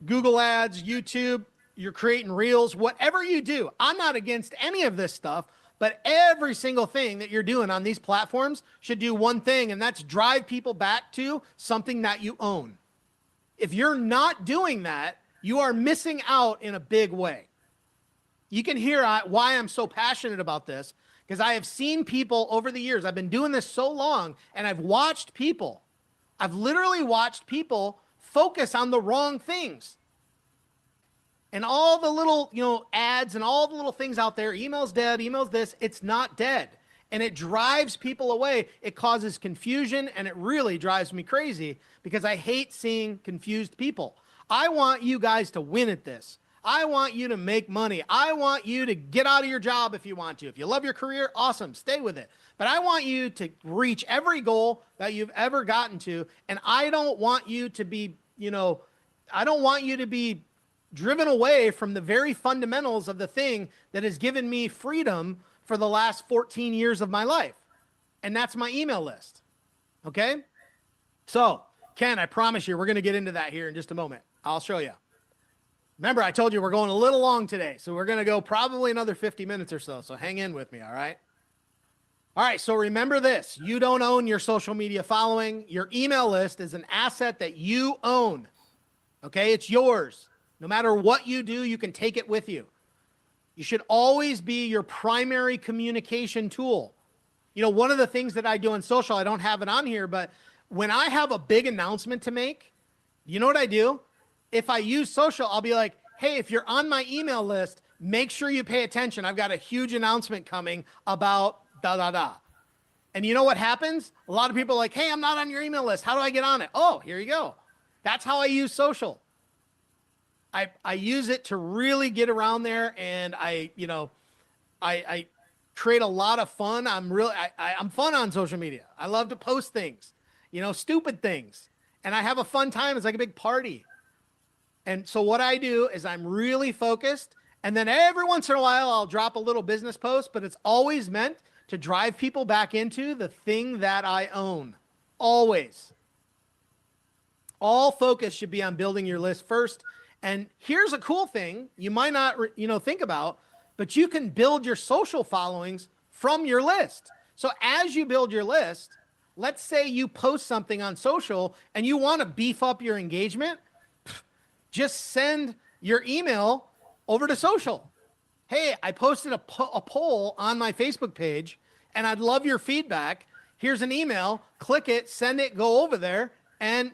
Google Ads, YouTube, you're creating reels, whatever you do. I'm not against any of this stuff, but every single thing that you're doing on these platforms should do one thing, and that's drive people back to something that you own. If you're not doing that, you are missing out in a big way. You can hear why I'm so passionate about this, because I have seen people over the years. I've been doing this so long, and I've literally watched people focus on the wrong things. And all the little, ads and all the little things out there, email's dead, email's this, it's not dead. And it drives people away. It causes confusion, and it really drives me crazy because I hate seeing confused people. I want you guys to win at this. I want you to make money. I want you to get out of your job if you want to. If you love your career, awesome, stay with it. But I want you to reach every goal that you've ever gotten to. And I don't want you to be, driven away from the very fundamentals of the thing that has given me freedom for the last 14 years of my life. And that's my email list. Okay? So, Ken, I promise you, we're going to get into that here in just a moment. I'll show you. Remember, I told you we're going a little long today, so we're going to go probably another 50 minutes or so. So hang in with me, all right? All right, so remember this. You don't own your social media following. Your email list is an asset that you own. Okay? It's yours. No matter what you do, you can take it with you. You should always be your primary communication tool. One of the things that I do on social, I don't have it on here, but when I have a big announcement to make, you know what I do? If I use social, I'll be like, hey, if you're on my email list, make sure you pay attention. I've got a huge announcement coming about da-da-da. And you know what happens? A lot of people are like, hey, I'm not on your email list. How do I get on it? Oh, here you go. That's how I use social. I use it to really get around there, and I create a lot of fun. I'm fun on social media. I love to post things, stupid things, and I have a fun time. It's like a big party. And so what I do is I'm really focused, and then every once in a while I'll drop a little business post, but it's always meant to drive people back into the thing that I own. Always. All focus should be on building your list first. And here's a cool thing you might not, think about, but you can build your social followings from your list. So as you build your list, let's say you post something on social and you want to beef up your engagement, just send your email over to social. Hey, I posted a poll on my Facebook page and I'd love your feedback. Here's an email, click it, send it, go over there, and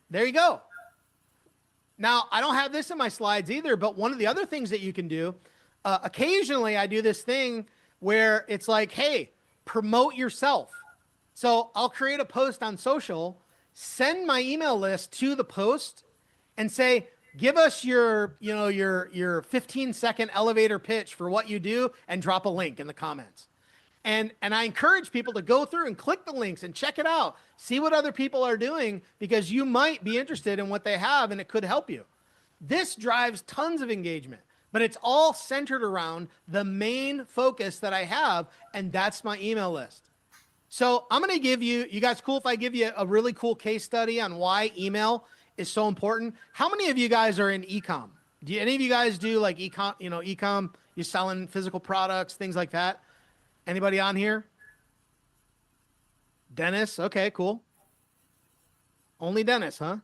there you go. Now, I don't have this in my slides either, but one of the other things that you can do, occasionally I do this thing where it's like, hey, promote yourself. So I'll create a post on social, send my email list to the post and say, give us your 15-second elevator pitch for what you do and drop a link in the comments. And I encourage people to go through and click the links and check it out. See what other people are doing, because you might be interested in what they have and it could help you. This drives tons of engagement, but it's all centered around the main focus that I have, and that's my email list. So I'm going to give you guys cool if I give you a really cool case study on why email is so important? How many of you guys are in e-com? Do any of you guys do like e-com, you're selling physical products, things like that? Anybody on here? Dennis? Okay, cool. Only Dennis, huh?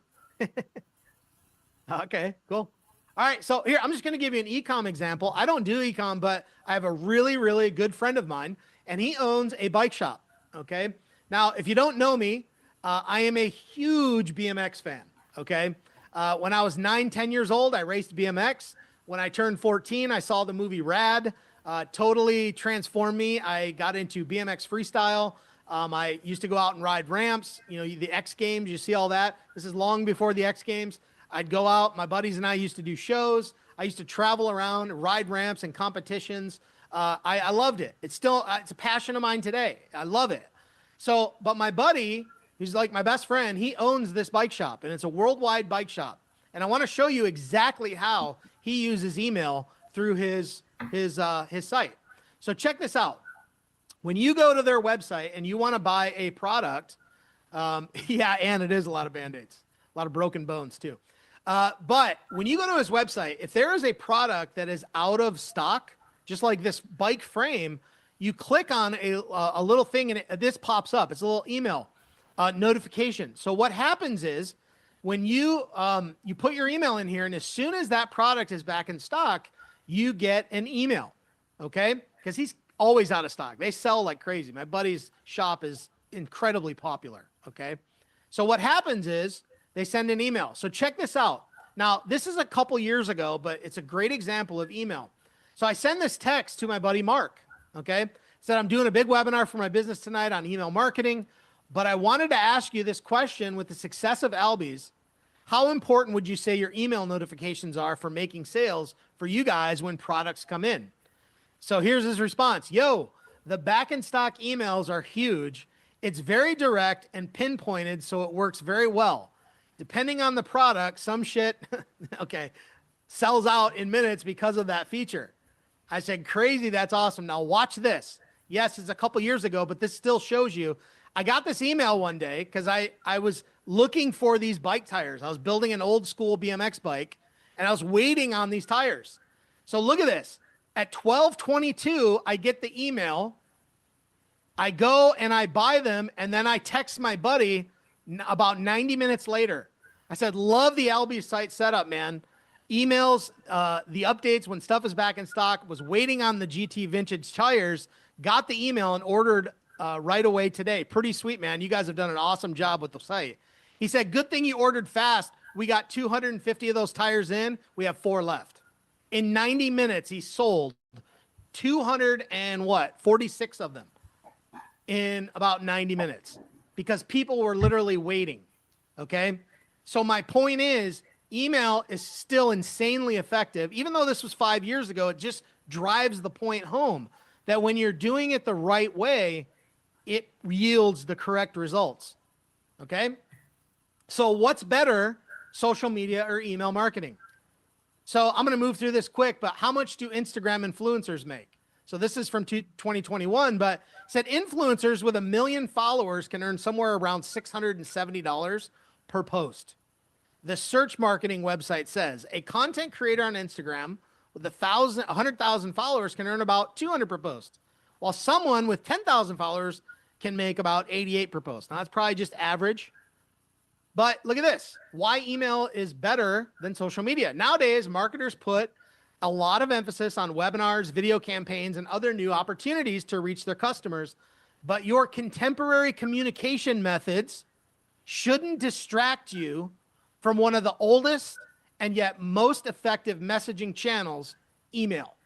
Okay, cool. All right, so here, I'm just going to give you an e-com example. I don't do e-com, but I have a really, really good friend of mine, and he owns a bike shop, okay? Now, if you don't know me, I am a huge BMX fan, okay? When I was 9-10 years old, I raced BMX. When I turned 14, I saw the movie Rad. Totally transformed me. I got into BMX freestyle. I used to go out and ride ramps, the X Games, you see all that. This is long before the X Games. I'd go out. My buddies and I used to do shows. I used to travel around, ride ramps and competitions. I loved it. It's a passion of mine today. I love it. So, but my buddy, who's like my best friend. He owns this bike shop, and it's a worldwide bike shop. And I want to show you exactly how he uses email through his site. So check this out. When you go to their website and you want to buy a product, yeah, and it is a lot of Band-Aids, a lot of broken bones too. But when you go to his website, if there is a product that is out of stock, just like this bike frame, you click on a little thing and this pops up. It's a little email notification. So what happens is when you put your email in here, and as soon as that product is back in stock, you get an email, okay? Because he's always out of stock. They sell like crazy. My buddy's shop is incredibly popular, okay? So what happens is they send an email. So check this out. Now, this is a couple years ago, but it's a great example of email. So I send this text to my buddy Mark, okay? Said, I'm doing a big webinar for my business tonight on email marketing, but I wanted to ask you this question. With the success of Albies, how important would you say your email notifications are for making sales for you guys when products come in? So here's his response. Yo, the back in stock emails are huge. It's very direct and pinpointed, so it works very well. Depending on the product, some shit, okay, sells out in minutes because of that feature. I said, crazy, that's awesome. Now watch this. Yes, it's a couple years ago, but this still shows you. I got this email one day because I was looking for these bike tires. I was building an old school BMX bike, and I was waiting on these tires. So look at this. At 12:22, I get the email. I go and I buy them, and then I text my buddy about 90 minutes later. I said, love the Albies site setup, man. Emails, the updates when stuff is back in stock, was waiting on the GT vintage tires, got the email and ordered right away today. Pretty sweet, man. You guys have done an awesome job with the site. He said, good thing you ordered fast. We got 250 of those tires in. We have 4 left. In 90 minutes, he sold 46 of them in about 90 minutes because people were literally waiting. Okay. So my point is, email is still insanely effective. Even though this was 5 years ago, it just drives the point home that when you're doing it the right way, it yields the correct results. Okay. So what's better, social media or email marketing? So I'm going to move through this quick, but how much do Instagram influencers make? So this is from 2021, but said influencers with 1 million followers can earn somewhere around $670 per post. The search marketing website says a content creator on Instagram with 100,000 followers can earn about 200 per post, while someone with 10,000 followers can make about 88 per post. Now that's probably just average. But look at this. Why email is better than social media. Nowadays, marketers put a lot of emphasis on webinars, video campaigns, and other new opportunities to reach their customers. But your contemporary communication methods shouldn't distract you from one of the oldest and yet most effective messaging channels, email.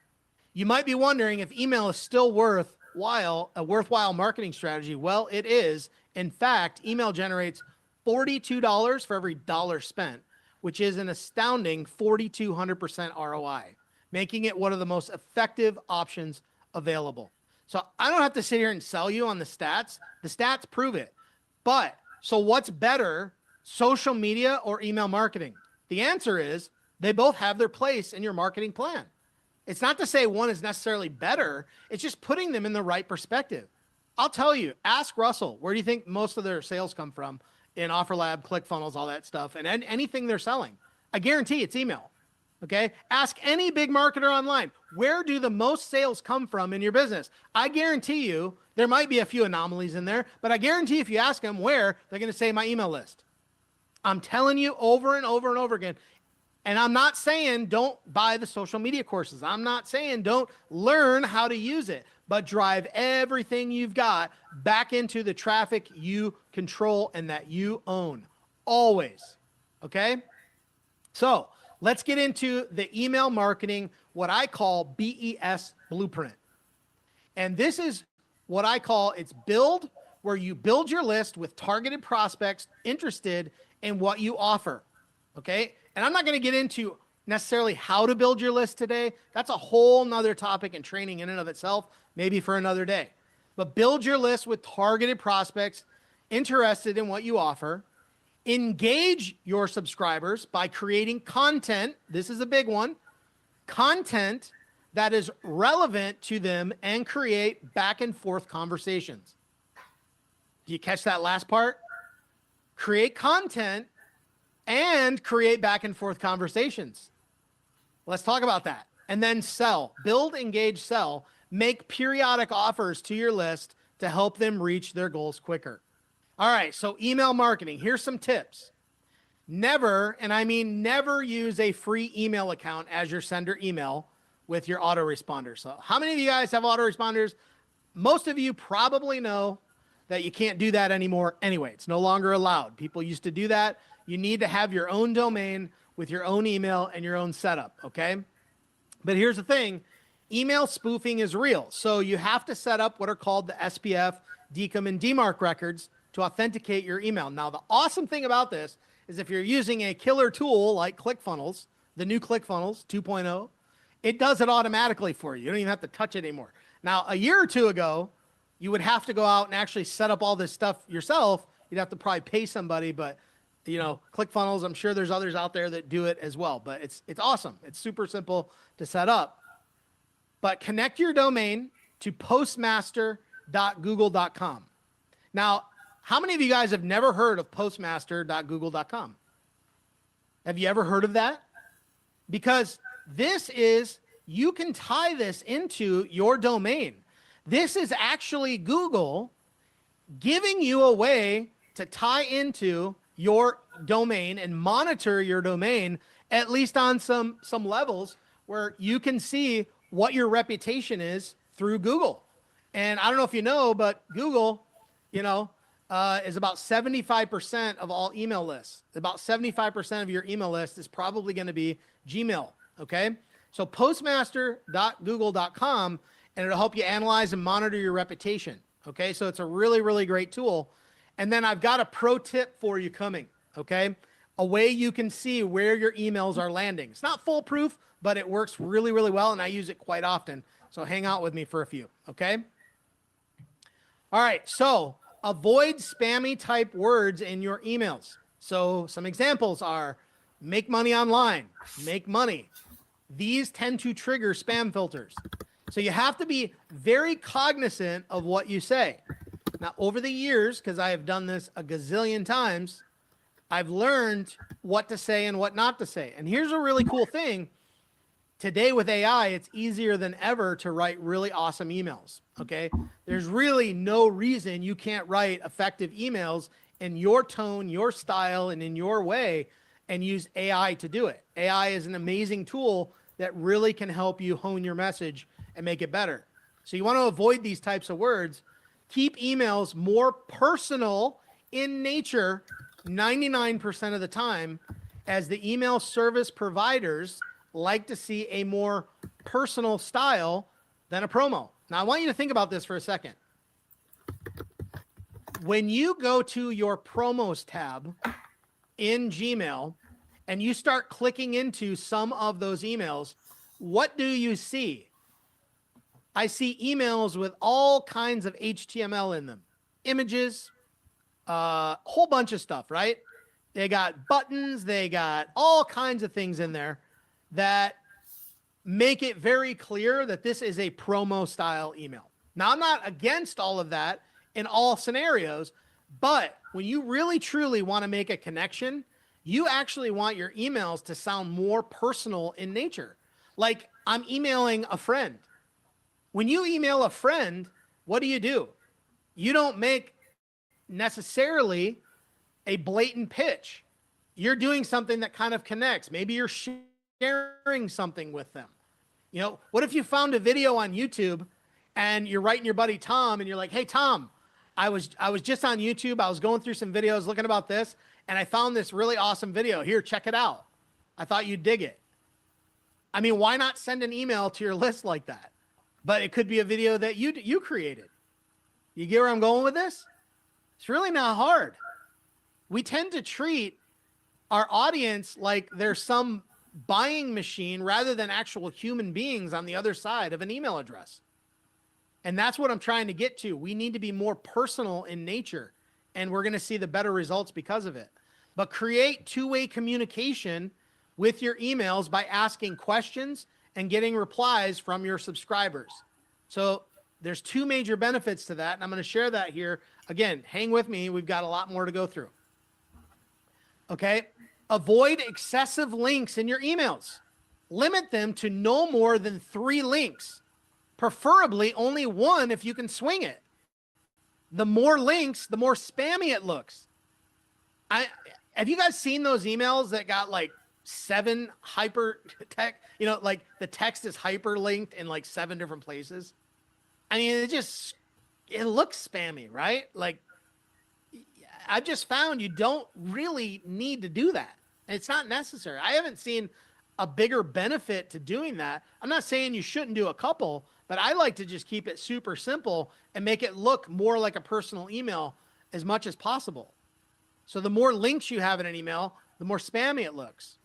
You might be wondering if email is still a worthwhile marketing strategy. Well, it is. In fact, email generates $42 for every dollar spent, which is an astounding 4,200% ROI, making it one of the most effective options available. So I don't have to sit here and sell you on the stats. The stats prove it. But so what's better, social media or email marketing? The answer is they both have their place in your marketing plan. It's not to say one is necessarily better. It's just putting them in the right perspective. I'll tell you, ask Russell, where do you think most of their sales come from? In OfferLab, ClickFunnels, all that stuff, and anything they're selling. I guarantee it's email, okay? Ask any big marketer online, where do the most sales come from in your business? I guarantee you, there might be a few anomalies in there, but I guarantee if you ask them where, they're gonna say my email list. I'm telling you over and over and over again, and I'm not saying don't buy the social media courses. I'm not saying don't learn how to use it, but drive everything you've got back into the traffic you control and that you own, always, okay? So let's get into the email marketing, what I call BES blueprint. And this is what I call it's build, where you build your list with targeted prospects interested in what you offer, okay? And I'm not gonna get into necessarily how to build your list today. That's a whole nother topic and training in and of itself, maybe for another day. But build your list with targeted prospects interested in what you offer. Engage your subscribers by creating content. This is a big one. Content that is relevant to them and create back and forth conversations. Do you catch that last part? Create content and create back and forth conversations. Let's talk about that. And then sell. Build, engage, sell. Make periodic offers to your list to help them reach their goals quicker. All right, so email marketing. Here's some tips. Never, and I mean never, use a free email account as your sender email with your autoresponder. So how many of you guys have autoresponders? Most of you probably know that you can't do that anymore anyway. It's no longer allowed. People used to do that. You need to have your own domain with your own email and your own setup, okay? But here's the thing. Email spoofing is real. So you have to set up what are called the SPF, DKIM, and DMARC records to authenticate your email. Now, the awesome thing about this is if you're using a killer tool like ClickFunnels, the new ClickFunnels 2.0, it does it automatically for you. You don't even have to touch it anymore. Now, a year or two ago, you would have to go out and actually set up all this stuff yourself. You'd have to probably pay somebody, but you know, ClickFunnels, I'm sure there's others out there that do it as well, but it's awesome. It's super simple to set up. But connect your domain to postmaster.google.com. Now, how many of you guys have never heard of postmaster.google.com? Have you ever heard of that? Because this is, you can tie this into your domain. This is actually Google giving you a way to tie into your domain and monitor your domain, at least on some levels where you can see what your reputation is through Google. And I don't know if you know, but Google, you know, is about 75% of all email lists. About 75% of your email list is probably going to be Gmail. Okay. So postmaster.google.com, and it'll help you analyze and monitor your reputation. Okay. So it's a really, really great tool. And then I've got a pro tip for you coming. Okay. A way you can see where your emails are landing. It's not foolproof, but it works really, really well. And I use it quite often. So hang out with me for a few. Okay. All right. So avoid spammy type words in your emails. So some examples are make money online, make money. These tend to trigger spam filters. So you have to be very cognizant of what you say. Now, over the years, because I have done this a gazillion times, I've learned what to say and what not to say. And here's a really cool thing. Today with AI, it's easier than ever to write really awesome emails, okay? There's really no reason you can't write effective emails in your tone, your style, and in your way, and use AI to do it. AI is an amazing tool that really can help you hone your message and make it better. So you want to avoid these types of words. Keep emails more personal in nature 99% of the time, as the email service providers like to see a more personal style than a promo. Now, I want you to think about this for a second. When you go to your promos tab in Gmail and you start clicking into some of those emails, what do you see? I see emails with all kinds of HTML in them, images, a whole bunch of stuff, right? They got buttons, they got all kinds of things in there that make it very clear that this is a promo style email. Now, I'm not against all of that in all scenarios, but when you really truly want to make a connection, you actually want your emails to sound more personal in nature. Like I'm emailing a friend. When you email a friend, what do? You don't make necessarily a blatant pitch. You're doing something that kind of connects. Maybe you're sharing something with them. You know, what if you found a video on YouTube and you're writing your buddy Tom and you're like, hey, Tom, I was just on YouTube. I was going through some videos looking about this, and I found this really awesome video. Here, check it out. I thought you'd dig it. I mean, why not send an email to your list like that? But it could be a video that you created. You get where I'm going with this? It's really not hard. We tend to treat our audience like they're some buying machine rather than actual human beings on the other side of an email address. And that's what I'm trying to get to. We need to be more personal in nature. and we're going to see the better results because of it. But create two-way communication with your emails by asking questions and getting replies from your subscribers. So there's two major benefits to that, and I'm going to share that here. Again, hang with me. We've got a lot more to go through. Okay. Avoid excessive links in your emails. Limit them to no more than 3 links, preferably only 1 if you can swing it. The more links, the more spammy it looks. Have you guys seen those emails that got like 7 hyper text, like the text is hyperlinked in like 7 different places? I mean, it looks spammy, right? Like, I've just found you don't really need to do that. It's not necessary. I haven't seen a bigger benefit to doing that. I'm not saying you shouldn't do a couple, but I like to just keep it super simple and make it look more like a personal email as much as possible. So the more links you have in an email, the more spammy it looks.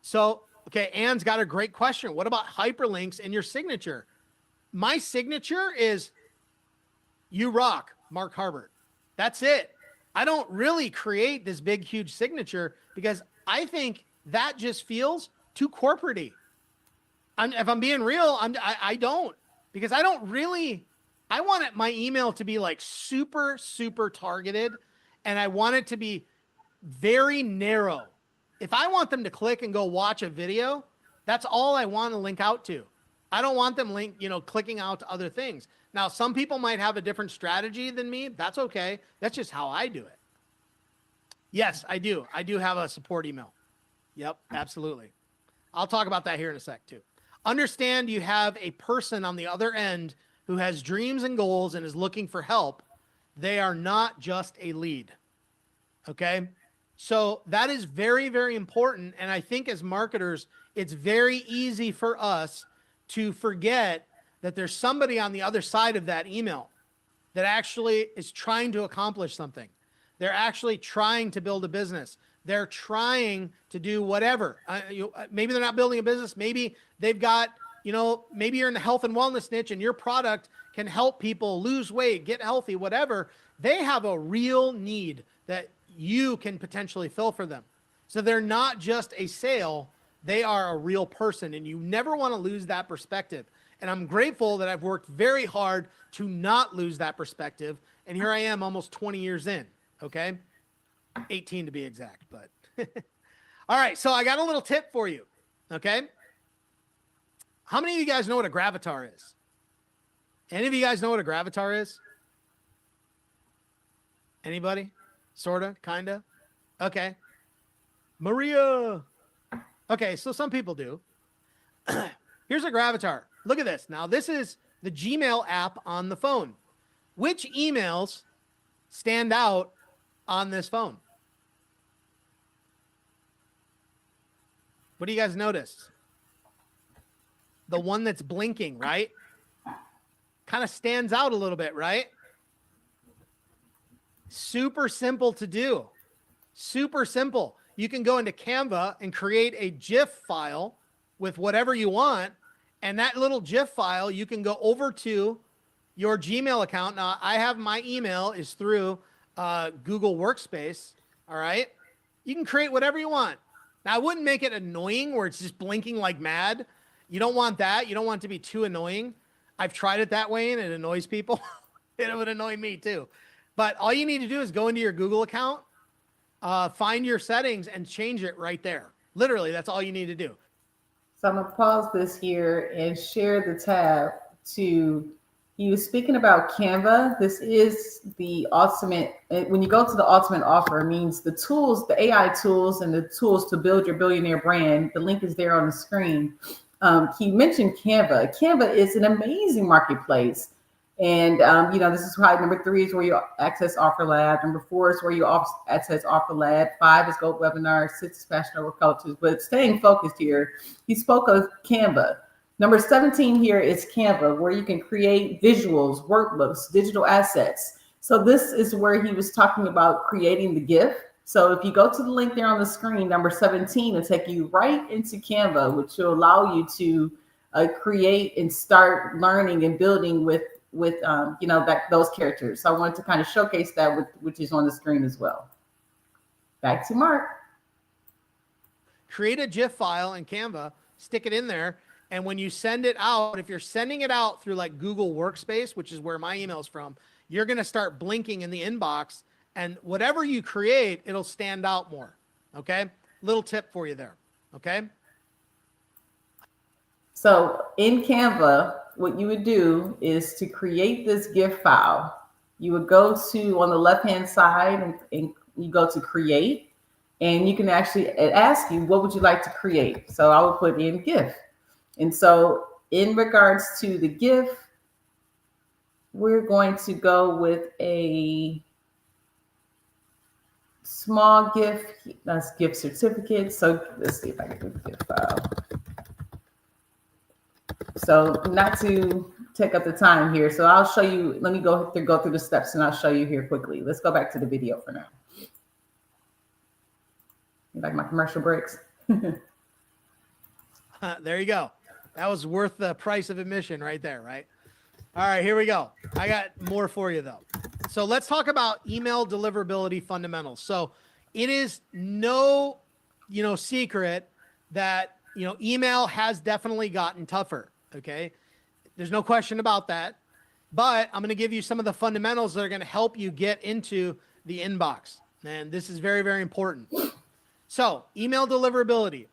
So, okay, Anne's got a great question. What about hyperlinks in your signature? My signature is "You rock, Mark Harbert." That's it. I don't really create this big, huge signature because I think that just feels too corporate-y. If I'm being real, I don't, because I want my email to be like super, super targeted, and I want it to be very narrow. If I want them to click and go watch a video, that's all I want to link out to. I don't want them clicking out to other things. Now, some people might have a different strategy than me. That's okay. That's just how I do it. Yes, I do. I do have a support email. Yep, absolutely. I'll talk about that here in a sec too. Understand you have a person on the other end who has dreams and goals and is looking for help. They are not just a lead. Okay? So that is very, very important. And I think as marketers, it's very easy for us to forget that there's somebody on the other side of that email that actually is trying to accomplish something. They're actually trying to build a business. They're trying to do whatever. Maybe they're not building a business. Maybe they've got, maybe you're in the health and wellness niche and your product can help people lose weight, get healthy, whatever. They have a real need that you can potentially fill for them. So they're not just a sale. They are a real person, and you never want to lose that perspective. And I'm grateful that I've worked very hard to not lose that perspective. And here I am almost 20 years in, okay? 18 to be exact, but. All right, so I got a little tip for you, okay? How many of you guys know what a gravatar is? Any of you guys know what a gravatar is? Anybody? Sorta, kinda? Okay. Maria. Okay, so some people do. Here's a gravatar. Look at this. Now, this is the Gmail app on the phone. Which emails stand out on this phone? What do you guys notice? The one that's blinking, right? Kind of stands out a little bit, right? Super simple to do. Super simple. You can go into Canva and create a GIF file with whatever you want. And that little GIF file, you can go over to your Gmail account. Now, I have my email is through Google Workspace. All right. You can create whatever you want. Now, I wouldn't make it annoying where it's just blinking like mad. You don't want that. You don't want it to be too annoying. I've tried it that way and it annoys people. It would annoy me too. But all you need to do is go into your Google account, find your settings and change it right there. Literally, that's all you need to do. So I'm going to pause this here and share the tab to, he was speaking about Canva. This is the ultimate, when you go to the ultimate offer, it means the tools, the AI tools and the tools to build your billionaire brand. The link is there on the screen. He mentioned Canva. Canva is an amazing marketplace. And, this is why number 3 is where you access OfferLab. Number 4 is where you access OfferLab. 5 is Gold Webinar. 6 is Passion Over Coaches. But staying focused here, he spoke of Canva. Number 17 here is Canva, where you can create visuals, workbooks, digital assets. So this is where he was talking about creating the GIF. So if you go to the link there on the screen, number 17, it'll take you right into Canva, which will allow you to create and start learning and building with those characters. So I wanted to kind of showcase that which is on the screen as well. Back to Mark. Create a GIF file in Canva, stick it in there. And when you send it out, if you're sending it out through like Google Workspace, which is where my email's from, you're going to start blinking in the inbox, and whatever you create, it'll stand out more. Okay. Little tip for you there. Okay. So in Canva, what you would do is to create this GIF file, you would go to on the left-hand side and you go to create, and you can actually ask you, what would you like to create? So I would put in GIF. And so in regards to the GIF, we're going to go with a small GIF. That's GIF certificate. So let's see if I can do the GIF file. So not to take up the time here. So I'll show you, let me go through the steps and I'll show you here quickly. Let's go back to the video for now. You like my commercial breaks? There you go. That was worth the price of admission right there, right? All right, here we go. I got more for you though. So let's talk about email deliverability fundamentals. So it is no, secret that, email has definitely gotten tougher. Okay. There's no question about that, but I'm going to give you some of the fundamentals that are going to help you get into the inbox. And this is very, very important. So email deliverability.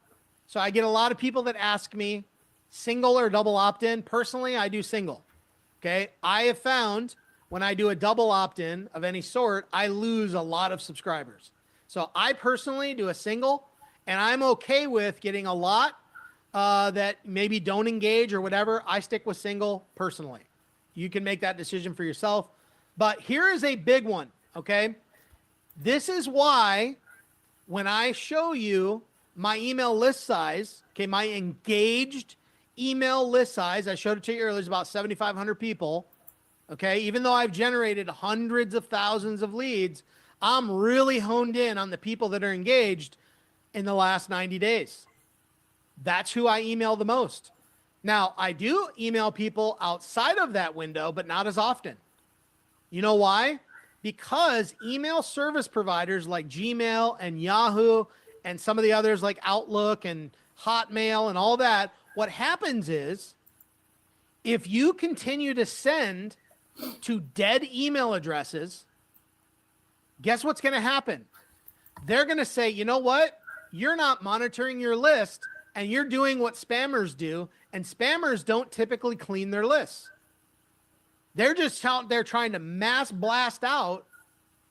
So I get a lot of people that ask me single or double opt-in. Personally, I do single. Okay. I have found when I do a double opt-in of any sort, I lose a lot of subscribers. So I personally do a single, and I'm okay with getting a lot that maybe don't engage or whatever. I stick with single personally. You can make that decision for yourself. But here is a big one. Okay. This is why when I show you my email list size, okay, my engaged email list size, I showed it to you earlier, is about 7,500 people. Okay. Even though I've generated hundreds of thousands of leads, I'm really honed in on the people that are engaged in the last 90 days. That's who I email the most. Now, I do email people outside of that window, but not as often. You know why? Because email service providers like Gmail and Yahoo and some of the others like Outlook and Hotmail and all that, what happens is if you continue to send to dead email addresses, guess what's going to happen? They're going to say, you know what? You're not monitoring your list and you're doing what spammers do. And spammers don't typically clean their lists. They're just out there trying to mass blast out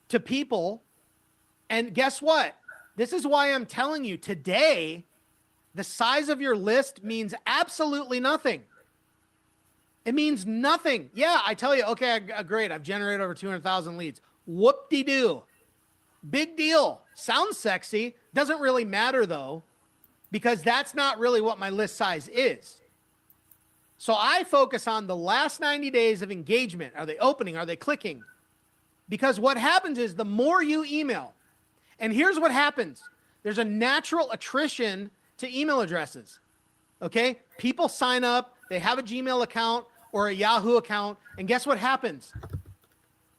to people. And guess what? This is why I'm telling you today, the size of your list means absolutely nothing. It means nothing. Yeah, I tell you, okay, great. I've generated over 200,000 leads. Whoop-de-doo. Big deal. Sounds sexy. Doesn't really matter though, because that's not really what my list size is. So I focus on the last 90 days of engagement. Are they opening? Are they clicking? Because what happens is the more you email, and here's what happens. There's a natural attrition to email addresses. Okay. People sign up, they have a Gmail account or a Yahoo account. And guess what happens?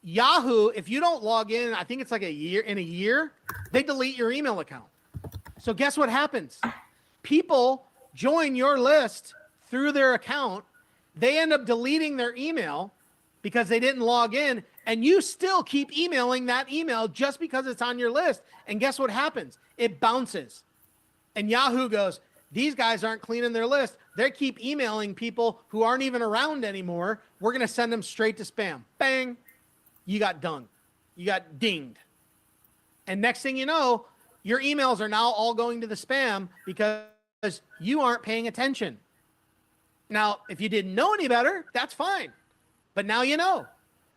Yahoo, if you don't log in, I think it's like a year, they delete your email account. So guess what happens? People join your list through their account. They end up deleting their email because they didn't log in, and you still keep emailing that email just because it's on your list. And guess what happens? It bounces. And Yahoo goes, these guys aren't cleaning their list. They keep emailing people who aren't even around anymore. We're going to send them straight to spam. Bang. You got dunged. You got dinged. And next thing you know, your emails are now all going to the spam because you aren't paying attention. Now, if you didn't know any better, that's fine. But now you know.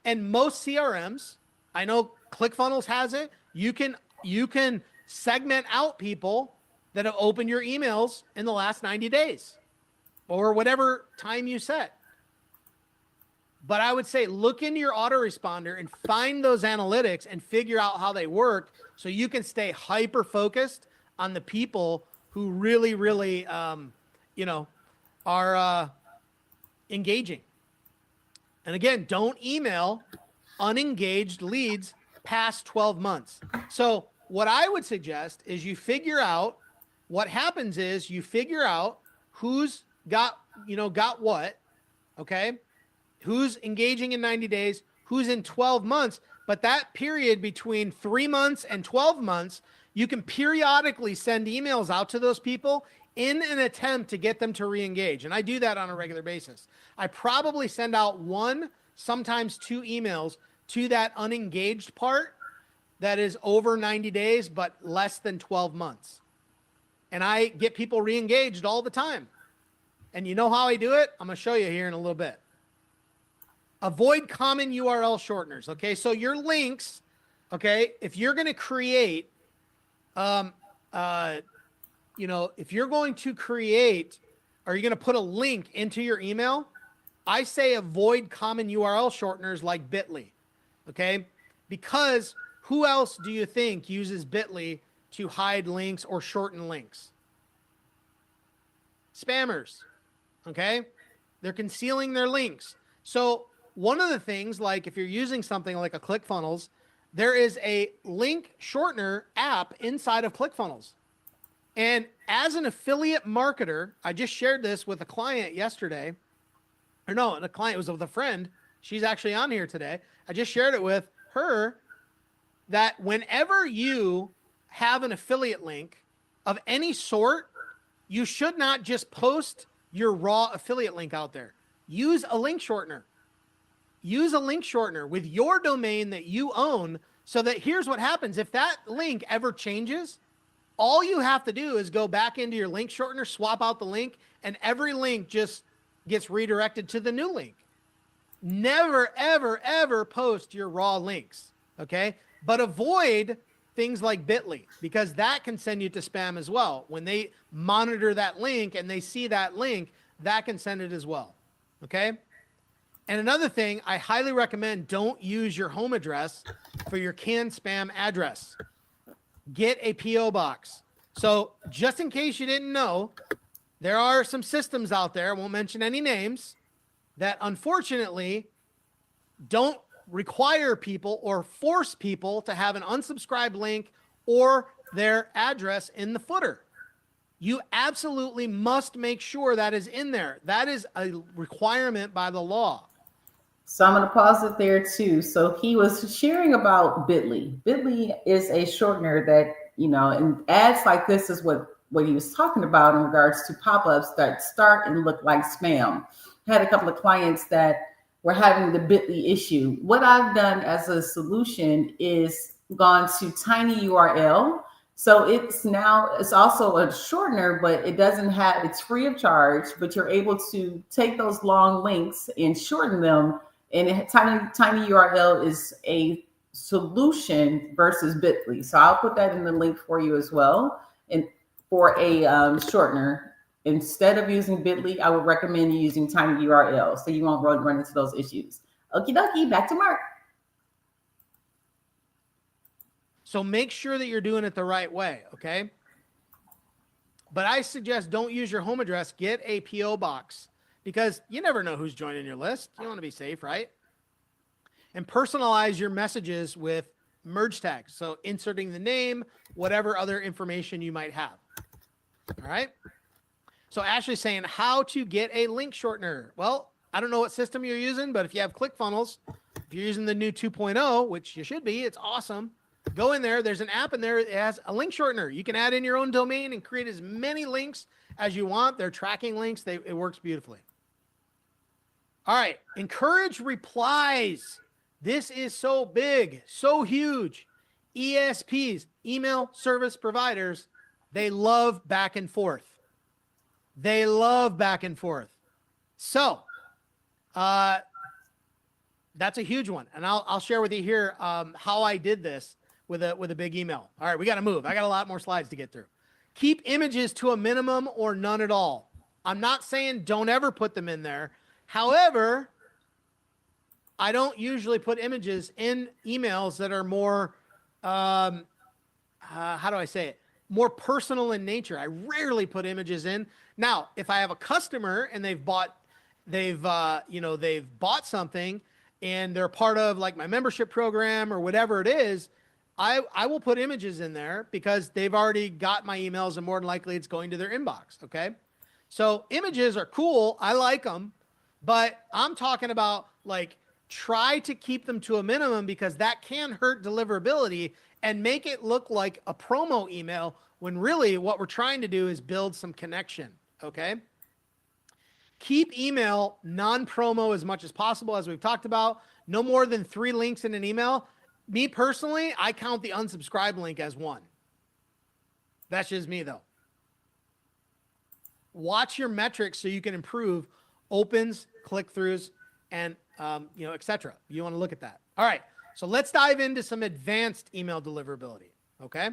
And most CRMs, I know ClickFunnels has it. You can segment out people that have opened your emails in the last 90 days or whatever time you set. But I would say look into your autoresponder and find those analytics and figure out how they work so you can stay hyper focused on the people who really, are engaging. And again, don't email unengaged leads past 12 months. So what I would suggest is you figure out what happens is you figure out who's got what, okay? Who's engaging in 90 days, who's in 12 months, but that period between 3 months and 12 months, you can periodically send emails out to those people in an attempt to get them to re-engage. And I do that on a regular basis. I probably send out 1, sometimes 2 emails to that unengaged part that is over 90 days, but less than 12 months. And I get people re-engaged all the time. And you know how I do it? I'm going to show you here in a little bit. Avoid common URL shorteners. Okay. So your links, okay, if you're going to create, if you're going to create, or you're going to put a link into your email, I say avoid common URL shorteners like Bitly. Okay. Because who else do you think uses Bitly to hide links or shorten links? Spammers. Okay. They're concealing their links. So one of the things, like if you're using something like a ClickFunnels, there is a link shortener app inside of ClickFunnels. And as an affiliate marketer, I just shared this with a client yesterday. Or no, the client was with a friend. She's actually on here today. I just shared it with her that whenever you have an affiliate link of any sort, you should not just post your raw affiliate link out there. Use a link shortener. Use a link shortener with your domain that you own, so that here's what happens. If that link ever changes, all you have to do is go back into your link shortener, swap out the link, and every link just gets redirected to the new link. Never, ever, ever post your raw links, okay? But avoid things like Bitly, because that can send you to spam as well. When they monitor that link and they see that link, that can send it as well, okay? And another thing, I highly recommend don't use your home address for your canned spam address. Get a P.O. box. So just in case you didn't know, there are some systems out there, I won't mention any names, that unfortunately don't require people or force people to have an unsubscribe link or their address in the footer. You absolutely must make sure that is in there. That is a requirement by the law. So I'm going to pause it there too. So he was sharing about Bitly. Bitly is a shortener that, and ads like this is what he was talking about in regards to pop-ups that start and look like spam. I had a couple of clients that were having the Bitly issue. What I've done as a solution is gone to tinyURL. So it's also a shortener, but it's free of charge, but you're able to take those long links and shorten them. And tinyURL is a solution versus Bitly. So I'll put that in the link for you as well. And for a shortener, instead of using Bitly, I would recommend you using tinyURL so you won't run into those issues. Okie dokie, back to Mark. So make sure that you're doing it the right way, okay? But I suggest don't use your home address. Get a P.O. box, because you never know who's joining your list. You want to be safe, right? And personalize your messages with merge tags. So inserting the name, whatever other information you might have. All right. So Ashley's saying how to get a link shortener. Well, I don't know what system you're using, but if you have ClickFunnels, if you're using the new 2.0, which you should be, it's awesome. Go in there. There's an app in there that has a link shortener. You can add in your own domain and create as many links as you want. They're tracking links. It works beautifully. All right. Encourage replies. This is so big, so huge. ESPs, email service providers, they love back and forth. They love back and forth. So that's a huge one. And I'll share with you here how I did this with a big email. All right, we got to move. I got a lot more slides to get through. Keep images to a minimum or none at all. I'm not saying don't ever put them in there. However, I don't usually put images in emails that are more, how do I say it? More personal in nature. I rarely put images in. Now, if I have a customer and they've they've bought something and they're part of like my membership program or whatever it is, I will put images in there because they've already got my emails and more than likely it's going to their inbox. Okay. So images are cool. I like them, but I'm talking about like try to keep them to a minimum because that can hurt deliverability and make it look like a promo email when really what we're trying to do is build some connection. Okay. Keep email non-promo as much as possible, as we've talked about. No more than 3 links in an email. Me personally, I count the unsubscribe link as 1. That's just me though. Watch your metrics so you can improve opens, click-throughs, and etc. You want to look at that. All right. So let's dive into some advanced email deliverability. Okay.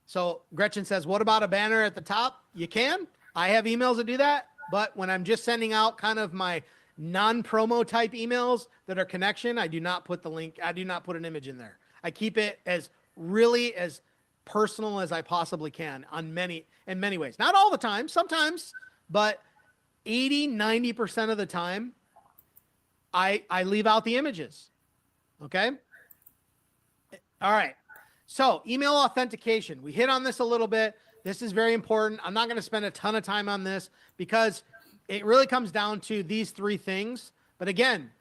So Gretchen says, what about a banner at the top? You can. I have emails that do that. But when I'm just sending out kind of my non-promo type emails that are connection, I do not put the link. I do not put an image in there. I keep it as really as personal as I possibly can in many ways. Not all the time, sometimes, but 80-90% of the time, I leave out the images. Okay. All right. So email authentication. We hit on this a little bit. This is very important. I'm not going to spend a ton of time on this because it really comes down to these 3 things. But again,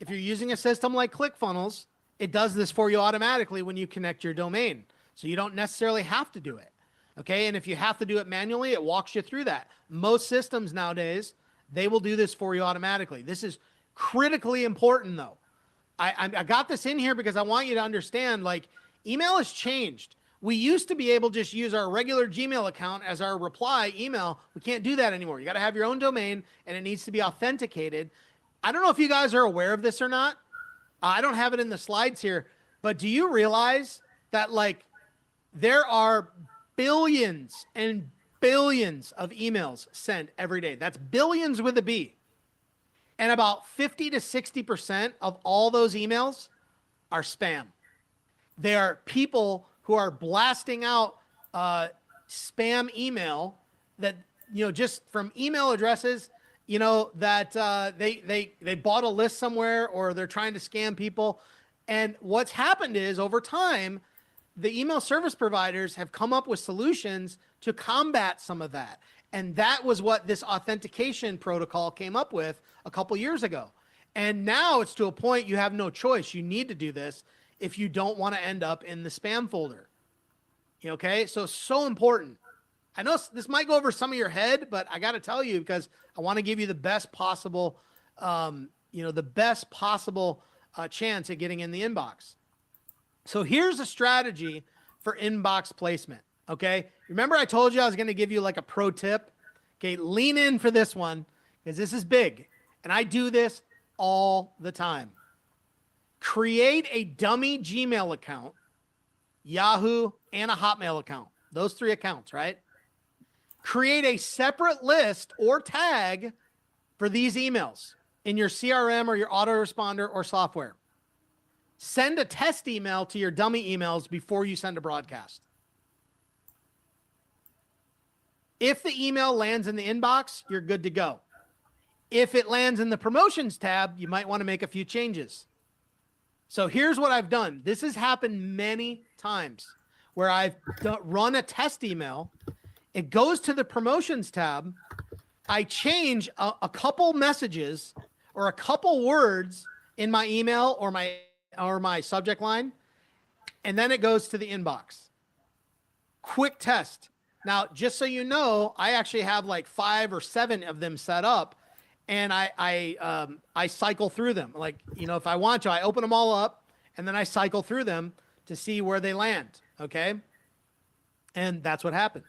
if you're using a system like ClickFunnels, it does this for you automatically when you connect your domain. So you don't necessarily have to do it. Okay. And if you have to do it manually, it walks you through that. Most systems nowadays, they will do this for you automatically. This is critically important though. I got this in here because I want you to understand, like, email has changed. We used to be able to just use our regular Gmail account as our reply email. We can't do that anymore. You got to have your own domain and it needs to be authenticated. I don't know if you guys are aware of this or not. I don't have it in the slides here, but do you realize that like there are billions and billions of emails sent every day? That's billions with a B. And about 50 to 60% of all those emails are spam. They are people who are blasting out spam email that, just from email addresses, that they bought a list somewhere or they're trying to scam people. And what's happened is over time, the email service providers have come up with solutions to combat some of that. And that was what this authentication protocol came up with a couple years ago. And now it's to a point you have no choice. You need to do this if you don't want to end up in the spam folder. Okay, so important. I know this might go over some of your head, but I got to tell you because I want to give you the best possible, chance at getting in the inbox. So here's a strategy for inbox placement. Okay, remember I told you I was going to give you like a pro tip. Okay, lean in for this one because this is big, and I do this all the time. Create a dummy Gmail account, Yahoo, and a Hotmail account. Those 3 accounts, right? Create a separate list or tag for these emails in your CRM or your autoresponder or software. Send a test email to your dummy emails before you send a broadcast. If the email lands in the inbox, you're good to go. If it lands in the promotions tab, you might want to make a few changes. So here's what I've done. This has happened many times where I've run a test email. It goes to the promotions tab. I change a couple messages or a couple words in my email or my subject line, and then it goes to the inbox. Quick test. Now, just so you know, I actually have like 5 or 7 of them set up, and I cycle through them. Like, if I want to, I open them all up, and then I cycle through them to see where they land, okay? And that's what happens.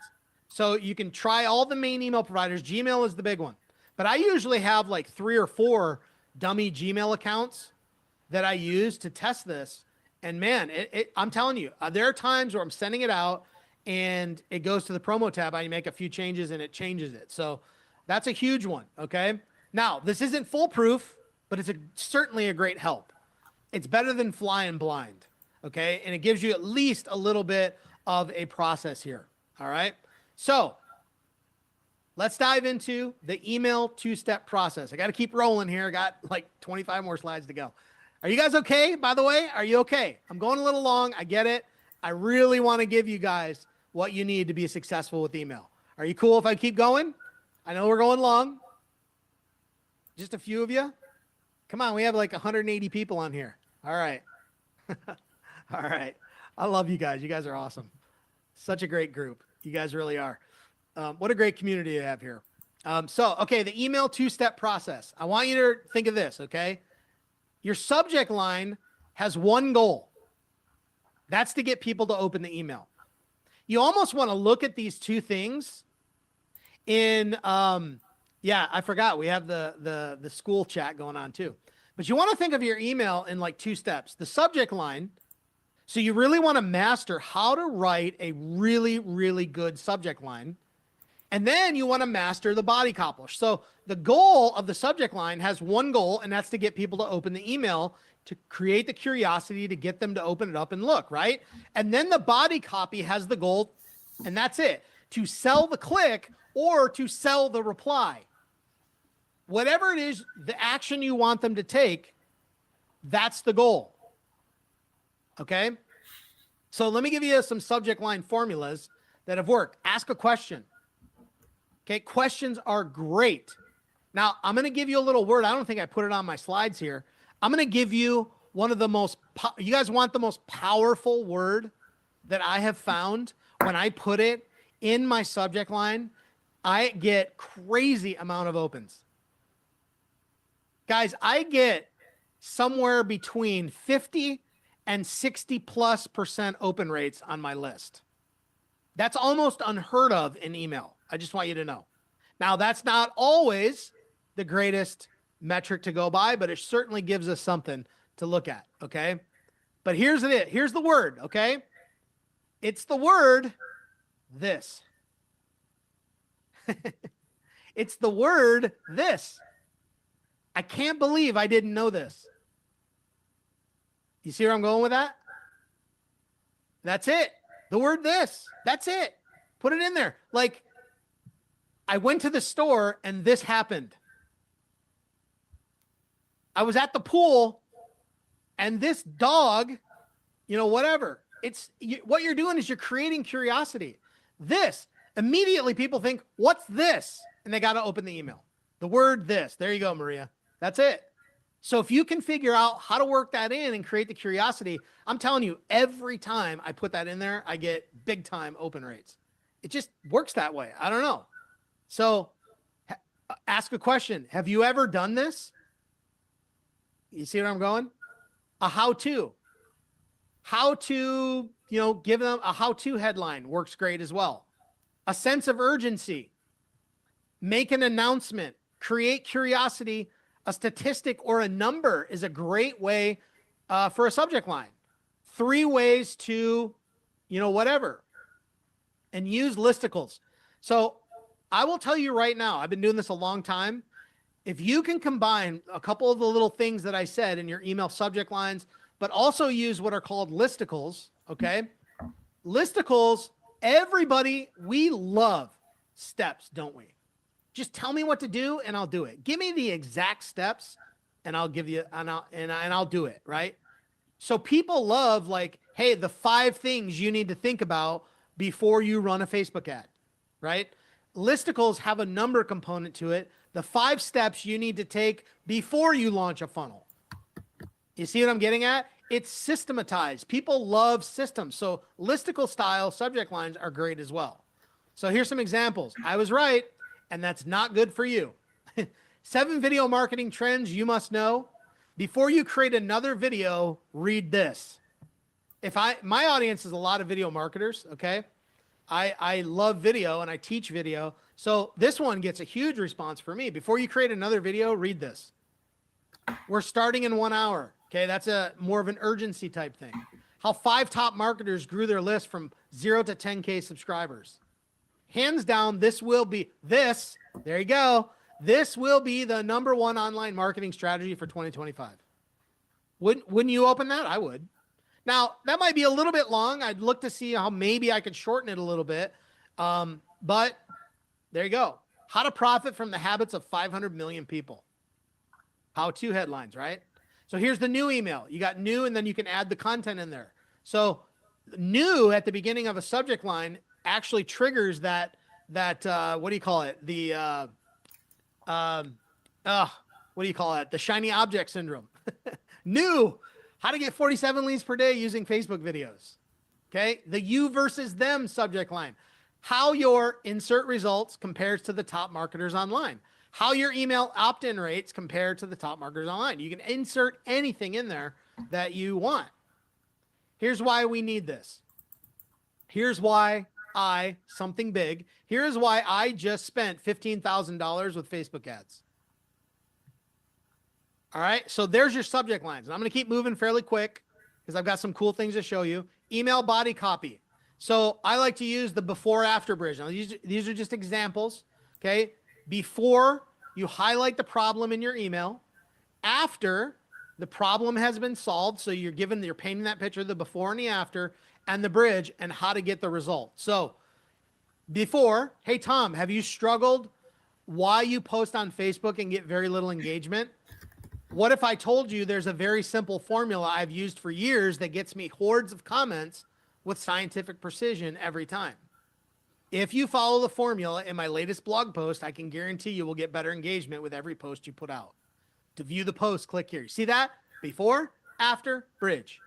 So you can try all the main email providers. Gmail is the big one. But I usually have like 3 or 4 dummy Gmail accounts that I use to test this. And man, I'm telling you, there are times where I'm sending it out, and it goes to the promo tab. I make a few changes and it changes it. So that's a huge one. Okay. Now this isn't foolproof, but it's certainly a great help. It's better than flying blind. Okay. And it gives you at least a little bit of a process here. All right. So let's dive into the email 2-step process. I got to keep rolling here. I got like 25 more slides to go. Are you guys okay? By the way, are you okay? I'm going a little long. I get it. I really want to give you guys what you need to be successful with email. Are you cool if I keep going? I know we're going long. Just a few of you. Come on. We have like 180 people on here. All right. All right. I love you guys. You guys are awesome. Such a great group. You guys really are. What a great community to have here. Okay, the email 2-step process. I want you to think of this, okay? Your subject line has one goal. That's to get people to open the email. You almost want to look at these two things in, yeah, I forgot. We have the school chat going on too. But you want to think of your email in like 2 steps. The subject line. So you really want to master how to write a really, really good subject line. And then you want to master the body copy. So the goal of the subject line has one goal, and that's to get people to open the email, to create the curiosity, to get them to open it up and look, right? And then the body copy has the goal, and that's it, to sell the click or to sell the reply. Whatever it is, the action you want them to take, that's the goal. Okay? So let me give you some subject line formulas that have worked. Ask a question. Okay, questions are great. Now, I'm going to give you a little word. I don't think I put it on my slides here. I'm going to give you one of the most, you guys want the most powerful word that I have found? When I put it in my subject line, I get crazy amount of opens. Guys, I get somewhere between 50 and 60+% open rates on my list. That's almost unheard of in email. I just want you to know. Now, that's not always the greatest metric to go by, but it certainly gives us something to look at, okay? But here's the word, okay? It's the word this. It's the word this. I can't believe I didn't know this. You see where I'm going with that? That's it. The word this. That's it. Put it in there. Like, I went to the store and this happened. I was at the pool and this dog, whatever. What you're doing is you're creating curiosity. This, immediately people think, what's this? And they got to open the email. The word this. There you go, Maria. That's it. So if you can figure out how to work that in and create the curiosity, I'm telling you, every time I put that in there, I get big time open rates. It just works that way. I don't know. So ask a question. Have you ever done this? You see where I'm going? A how-to. How to, give them a how-to headline works great as well. A sense of urgency. Make an announcement. Create curiosity. A statistic or a number is a great way for a subject line. 3 ways to, whatever. And use listicles. So I will tell you right now, I've been doing this a long time. If you can combine a couple of the little things that I said in your email subject lines, but also use what are called listicles, okay? Listicles, everybody, we love steps, don't we? Just tell me what to do and I'll do it. Give me the exact steps and I'll give you, and I'll do it, right? So people love like, hey, the 5 things you need to think about before you run a Facebook ad, right? Listicles have a number component to it. The 5 steps you need to take before you launch a funnel. You see what I'm getting at? It's systematized. People love systems. So listicle style subject lines are great as well. So here's some examples. I was right, and that's not good for you. 7 video marketing trends you must know. Before you create another video, read this. My audience is a lot of video marketers, okay? I love video and I teach video. So this one gets a huge response for me. Before you create another video, read this. We're starting in 1 hour. Okay, that's a more of an urgency type thing. How 5 top marketers grew their list from 0 to 10K subscribers. Hands down, there you go. This will be the #1 online marketing strategy for 2025. Wouldn't you open that? I would. Now, that might be a little bit long. I'd look to see how maybe I could shorten it a little bit. But there you go. How to profit from the habits of 500 million people. How-to headlines, right? So here's the new email. You got new, and then you can add the content in there. So new at the beginning of a subject line actually triggers that what do you call it? The what do you call it? The shiny object syndrome. New, how to get 47 leads per day using Facebook videos. Okay. The you versus them subject line. How your insert results compares to the top marketers online. How your email opt-in rates compare to the top marketers online. You can insert anything in there that you want. Here's why we need this. Here's why something big. Here's why I just spent $15,000 with Facebook ads. All right. So there's your subject lines. And I'm going to keep moving fairly quick because I've got some cool things to show you. Email body copy. So I like to use the before after bridge. Now these are just examples. Okay. Before, you highlight the problem in your email. After, the problem has been solved. So you're painting that picture, the before and the after, and the bridge, and how to get the result. So before, hey, Tom, have you struggled why you post on Facebook and get very little engagement? What if I told you there's a very simple formula I've used for years that gets me hordes of comments with scientific precision every time? If you follow the formula in my latest blog post, I can guarantee you will get better engagement with every post you put out. To view the post, click here. You see that? Before, after, bridge.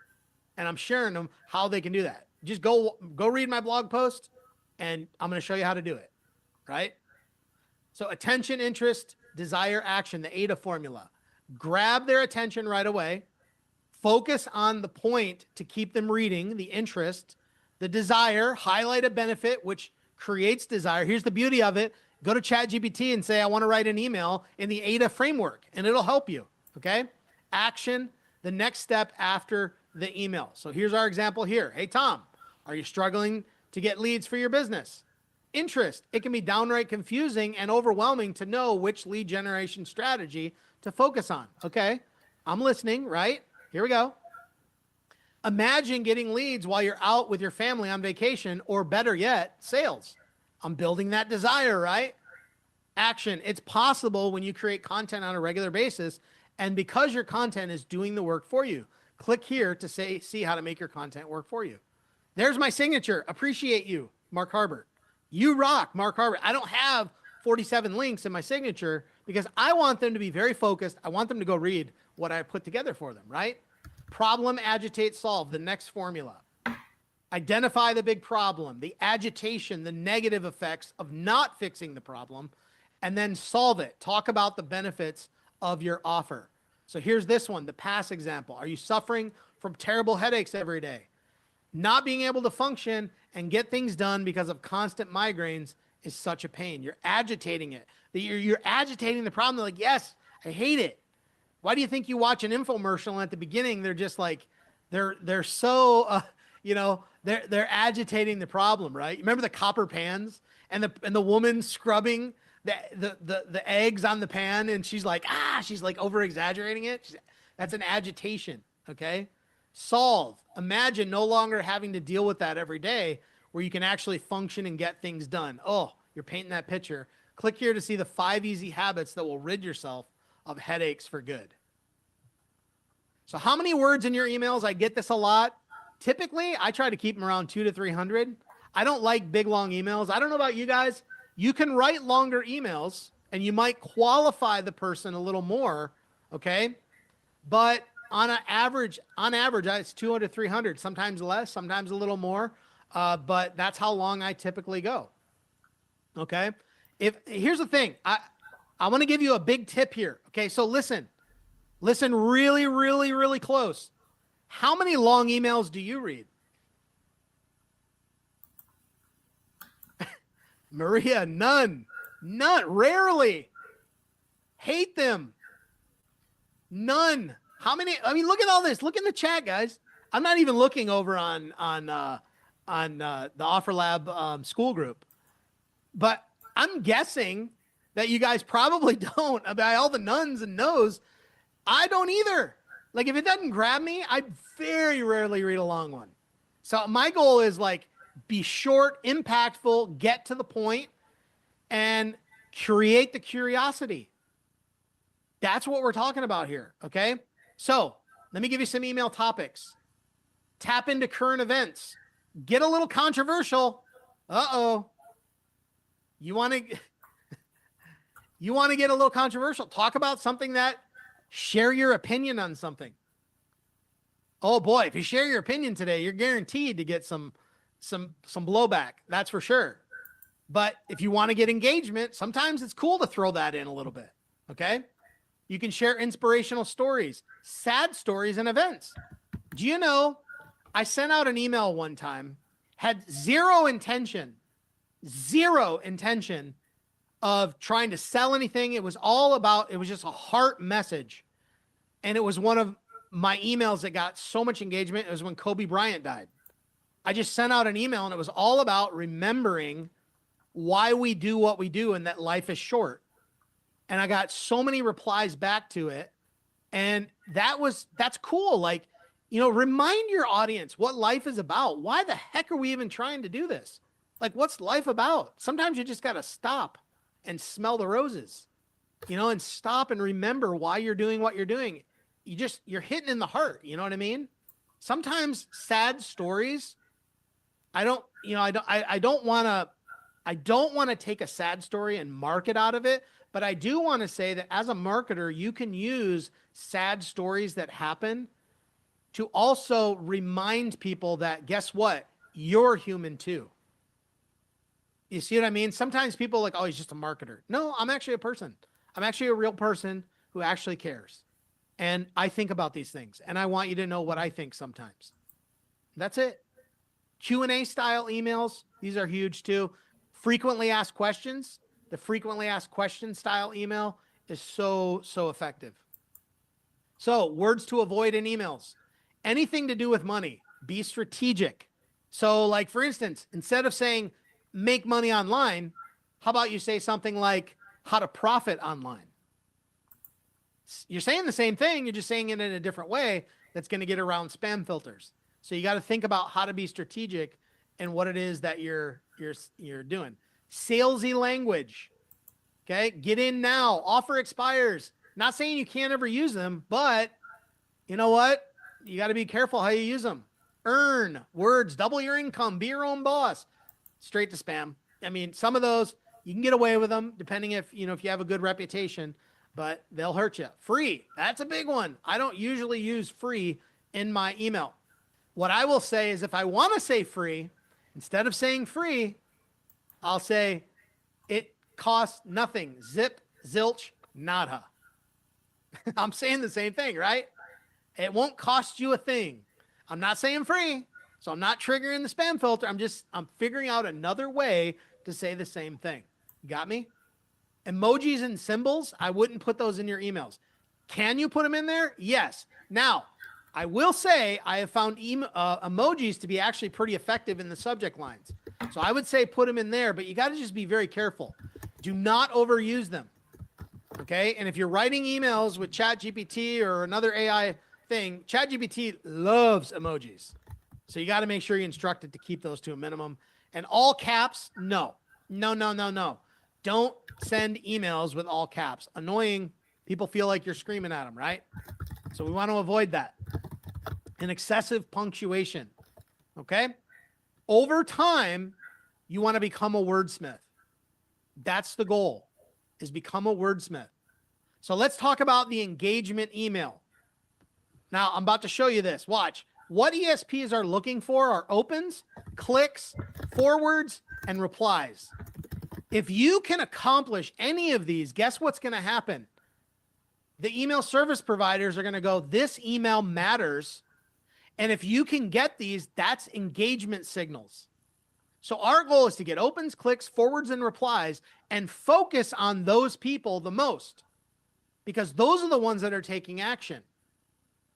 And I'm sharing them how they can do that. Just go read my blog post, and I'm going to show you how to do it, right? So attention, interest, desire, action, the AIDA formula. Grab their attention right away. Focus on the point to keep them reading, the interest, the desire, highlight a benefit, which creates desire. Here's the beauty of it. Go to ChatGPT and say, I want to write an email in the AIDA framework, and it'll help you. Okay. Action, the next step after the email. So here's our example here. Hey, Tom, are you struggling to get leads for your business? Interest. It can be downright confusing and overwhelming to know which lead generation strategy to focus on. Okay. I'm listening, right? Here we go. Imagine getting leads while you're out with your family on vacation, or better yet, sales. I'm building that desire, right? Action. It's possible when you create content on a regular basis, and because your content is doing the work for you. Click here to see how to make your content work for you. There's my signature. Appreciate you, Mark Harbert. You rock, Mark Harbert. I don't have 47 links in my signature because I want them to be very focused. I want them to go read what I put together for them, right? Problem, agitate, solve, the next formula. Identify the big problem, the agitation, the negative effects of not fixing the problem, and then solve it. Talk about the benefits of your offer. So here's this one, the past example. Are you suffering from terrible headaches every day? Not being able to function and get things done because of constant migraines is such a pain. You're agitating it. You're agitating the problem. They're like, yes, I hate it. Why do you think you watch an infomercial and at the beginning they're just like, they're so, they're agitating the problem, right? Remember the copper pans and the woman scrubbing the eggs on the pan, and she's like over exaggerating it. That's an agitation. Okay. Solve. Imagine no longer having to deal with that every day, where you can actually function and get things done. Oh, you're painting that picture. Click here to see the 5 easy habits that will rid yourself of headaches for good. So how many words in your emails? I get this a lot. Typically, I try to keep them around 200 to 300. I don't like big, long emails. I don't know about you guys. You can write longer emails and you might qualify the person a little more. Okay. But on average, it's 200 to 300, sometimes less, sometimes a little more. But that's how long I typically go. Okay. Here's the thing. I want to give you a big tip here. Okay. So listen really, really, really close. How many long emails do you read? Maria, none, rarely. Hate them. None. How many? I mean, look at all this. Look in the chat, guys. I'm not even looking over on the OfferLab school group, but I'm guessing that you guys probably don't. About all the nuns and no's, I don't either. Like, if it doesn't grab me, I very rarely read a long one. So my goal is like, be short, impactful, get to the point, and Create the curiosity. That's what we're talking about here, okay? So let me give you some email topics. Tap into current events. Get a little controversial. Uh-oh. You want to get a little controversial. Talk about something that, share your opinion on something. Oh boy, if you share your opinion today, you're guaranteed to get some blowback. That's for sure. But if you want to get engagement, sometimes it's cool to throw that in a little bit. Okay. You can share inspirational stories, sad stories, and events. Do you know, I sent out an email one time, had zero intention of trying to sell anything. It was just a heart message. And it was one of my emails that got so much engagement. It was when Kobe Bryant died. I just sent out an email and it was all about remembering why we do what we do and that life is short. And I got so many replies back to it. And that's cool. Like, remind your audience what life is about. Why the heck are we even trying to do this? Like, what's life about? Sometimes you just got to stop and smell the roses, and stop and remember why you're doing what you're doing. You're hitting in the heart. You know what I mean? Sometimes sad stories, I don't want to take a sad story and market out of it, but I do want to say that as a marketer, you can use sad stories that happen to also remind people that, guess what? You're human too. You see what I mean? Sometimes people are like, oh, he's just a marketer. No, I'm actually a person. I'm actually a real person who actually cares. And I think about these things, and I want you to know what I think sometimes. That's it. Q&A style emails. These are huge too. Frequently asked questions. The frequently asked question style email is so effective. So words to avoid in emails. Anything to do with money. Be strategic. So like, for instance, instead of saying make money online, how about you say something like how to profit online? You're saying the same thing. You're just saying it in a different way that's going to get around spam filters. So you got to think about how to be strategic and what it is that you're doing. Salesy language. Okay. Get in now. Offer expires. Not saying you can't ever use them, but you know what? You got to be careful how you use them. Earn words, double your income, be your own boss. Straight to spam. I mean, some of those you can get away with them depending if you have a good reputation, but they'll hurt you. Free. That's a big one. I don't usually use free in my email. What I will say is if I want to say free, instead of saying free, I'll say it costs nothing. Zip, zilch, nada. I'm saying the same thing, right? It won't cost you a thing. I'm not saying free, so I'm not triggering the spam filter. I'm figuring out another way to say the same thing. You got me? Emojis and symbols, I wouldn't put those in your emails. Can you put them in there? Yes. Now, I will say I have found emojis to be actually pretty effective in the subject lines. So I would say put them in there, but you got to just be very careful. Do not overuse them. Okay? And if you're writing emails with ChatGPT or another AI thing, ChatGPT loves emojis. So you got to make sure you instruct it to keep those to a minimum. And all caps, no. Don't send emails with all caps. Annoying. People feel like you're screaming at them, right? So we want to avoid that. And excessive punctuation. Okay? Over time, you want to become a wordsmith. That's the goal, is become a wordsmith. So let's talk about the engagement email. Now, I'm about to show you this. Watch. What ESPs are looking for are opens, clicks, forwards, and replies. If you can accomplish any of these, guess what's going to happen? The email service providers are going to go, this email matters. And if you can get these, that's engagement signals. So our goal is to get opens, clicks, forwards, and replies and focus on those people the most because those are the ones that are taking action.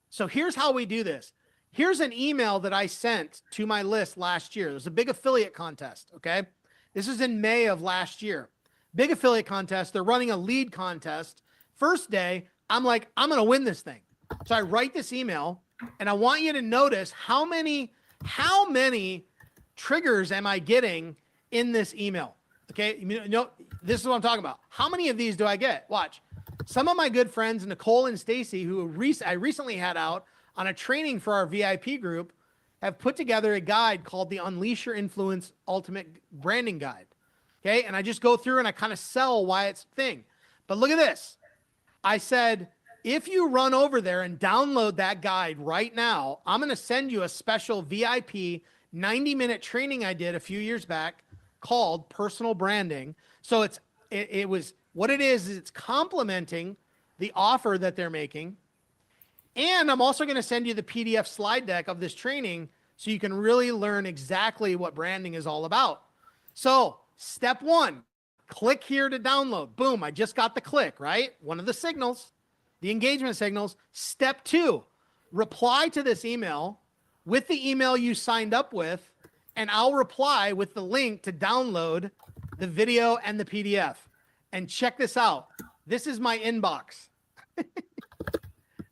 So here's how we do this. Here's an email that I sent to my list last year. It was a big affiliate contest, okay? This is in May of last year. Big affiliate contest. They're running a lead contest. First day, I'm like, I'm going to win this thing. So I write this email, and I want you to notice how many triggers am I getting in this email? Okay. This is what I'm talking about. How many of these do I get? Watch. Some of my good friends, Nicole and Stacy, who I recently had out on a training for our VIP group, have put together a guide called the Unleash Your Influence Ultimate Branding Guide. Okay. And I just go through and I kind of sell why it's a thing. But look at this. I said, if you run over there and download that guide right now, I'm going to send you a special VIP 90-minute training I did a few years back called Personal Branding. So it was what it is it's complementing the offer that they're making. And I'm also going to send you the PDF slide deck of this training so you can really learn exactly what branding is all about. So step 1, click here to download. Boom, I just got the click, right? One of the signals, the engagement signals. Step 2, reply to this email with the email you signed up with, and I'll reply with the link to download the video and the PDF. And check this out. This is my inbox.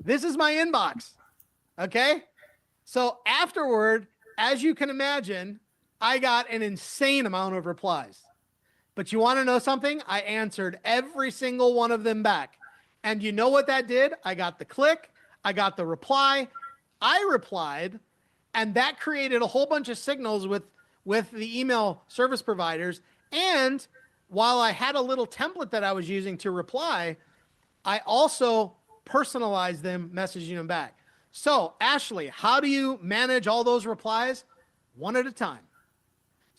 This is my inbox. Okay. So afterward, as you can imagine, I got an insane amount of replies. But you want to know something? I answered every single one of them back. And you know what that did? I got the click. I got the reply. I replied. And that created a whole bunch of signals with the email service providers. And while I had a little template that I was using to reply, I also personalized them, messaging them back. So, Ashley, how do you manage all those replies? One at a time.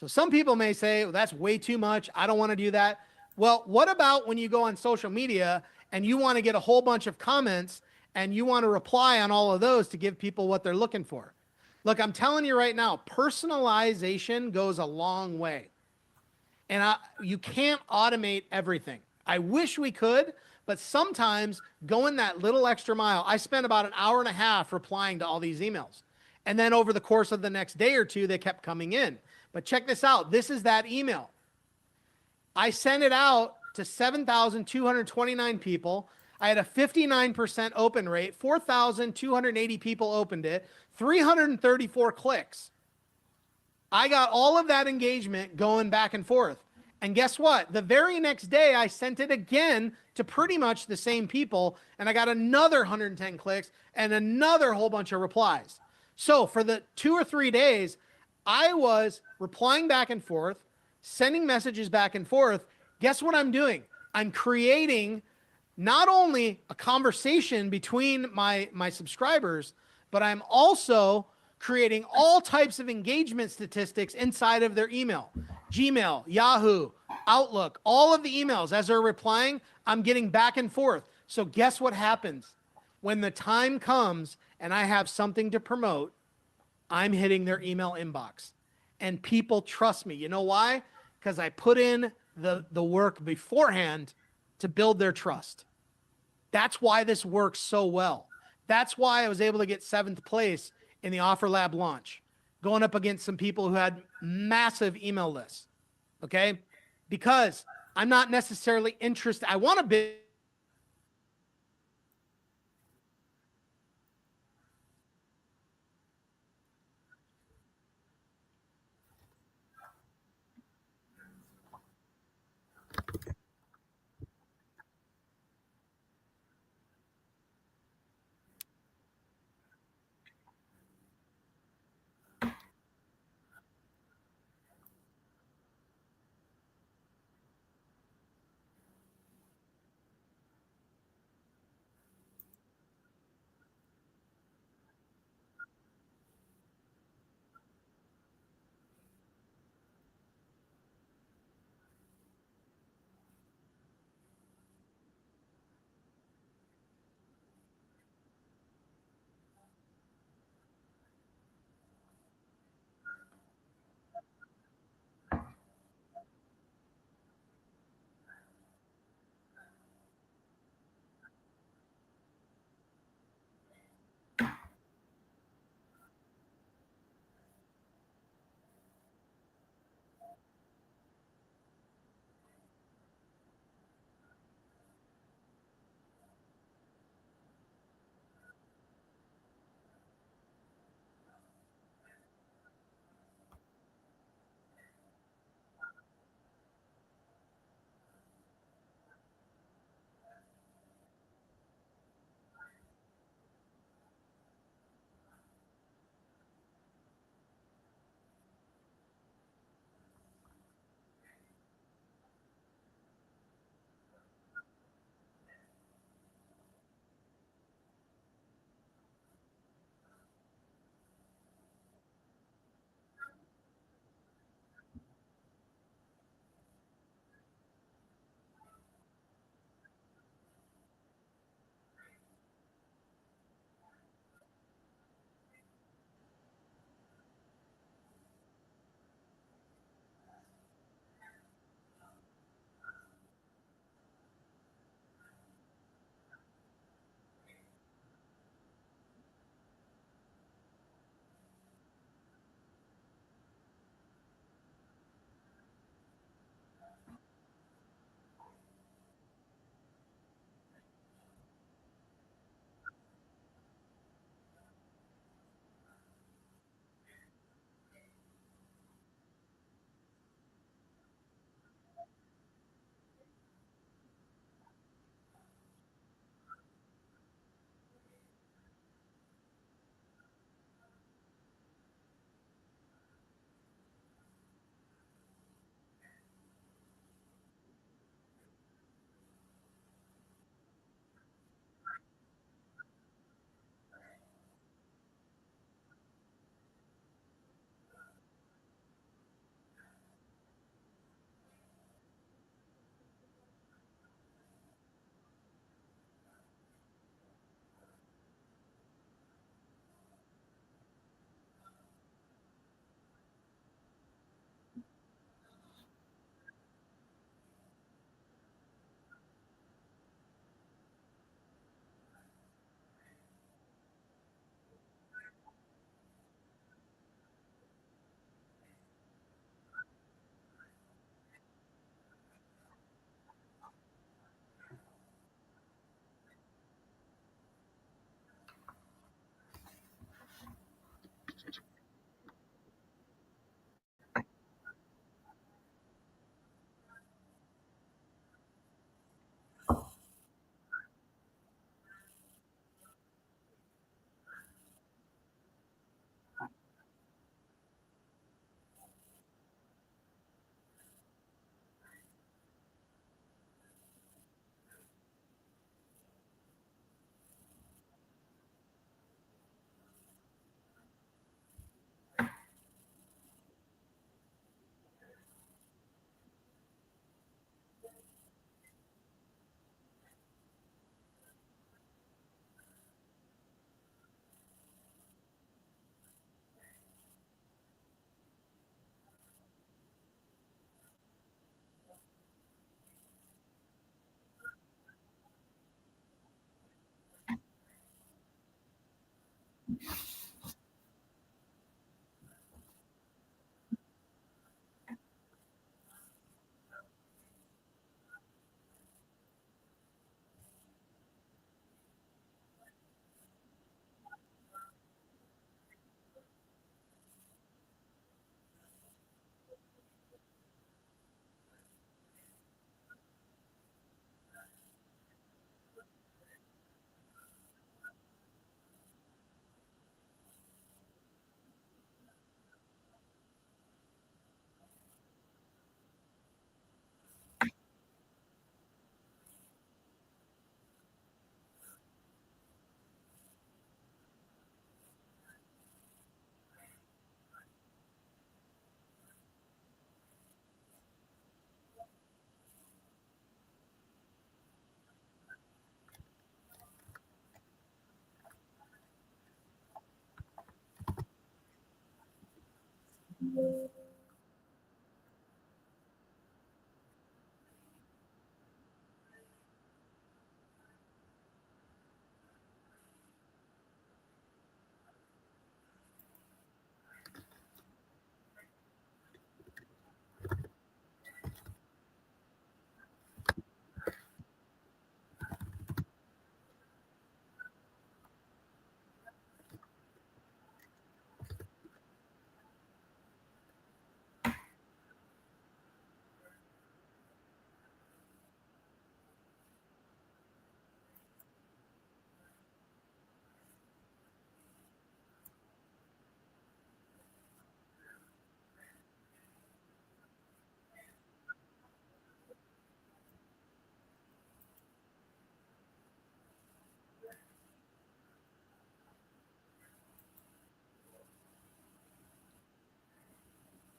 So some people may say, well, that's way too much. I don't want to do that. Well, what about when you go on social media and you want to get a whole bunch of comments and you want to reply on all of those to give people what they're looking for? Look, I'm telling you right now, personalization goes a long way. And you can't automate everything. I wish we could, but sometimes going that little extra mile. I spent about an hour and a half replying to all these emails. And then over the course of the next day or two, they kept coming in. But check this out. This is that email. I sent it out to 7,229 people. I had a 59% open rate. 4,280 people opened it. 334 clicks. I got all of that engagement going back and forth. And guess what? The very next day, I sent it again to pretty much the same people, and I got another 110 clicks and another whole bunch of replies. So for the 2 or 3 days, I was replying back and forth, sending messages back and forth. Guess what I'm doing? I'm creating not only a conversation between my subscribers, but I'm also creating all types of engagement statistics inside of their email. Gmail, Yahoo, Outlook, all of the emails as they're replying, I'm getting back and forth. So guess what happens? When the time comes and I have something to promote, I'm hitting their email inbox. And people trust me. You know why? Because I put in the work beforehand to build their trust. That's why this works so well. That's why I was able to get 7th place in the OfferLab launch, going up against some people who had massive email lists. Okay? Because I'm not necessarily interested. I want to build.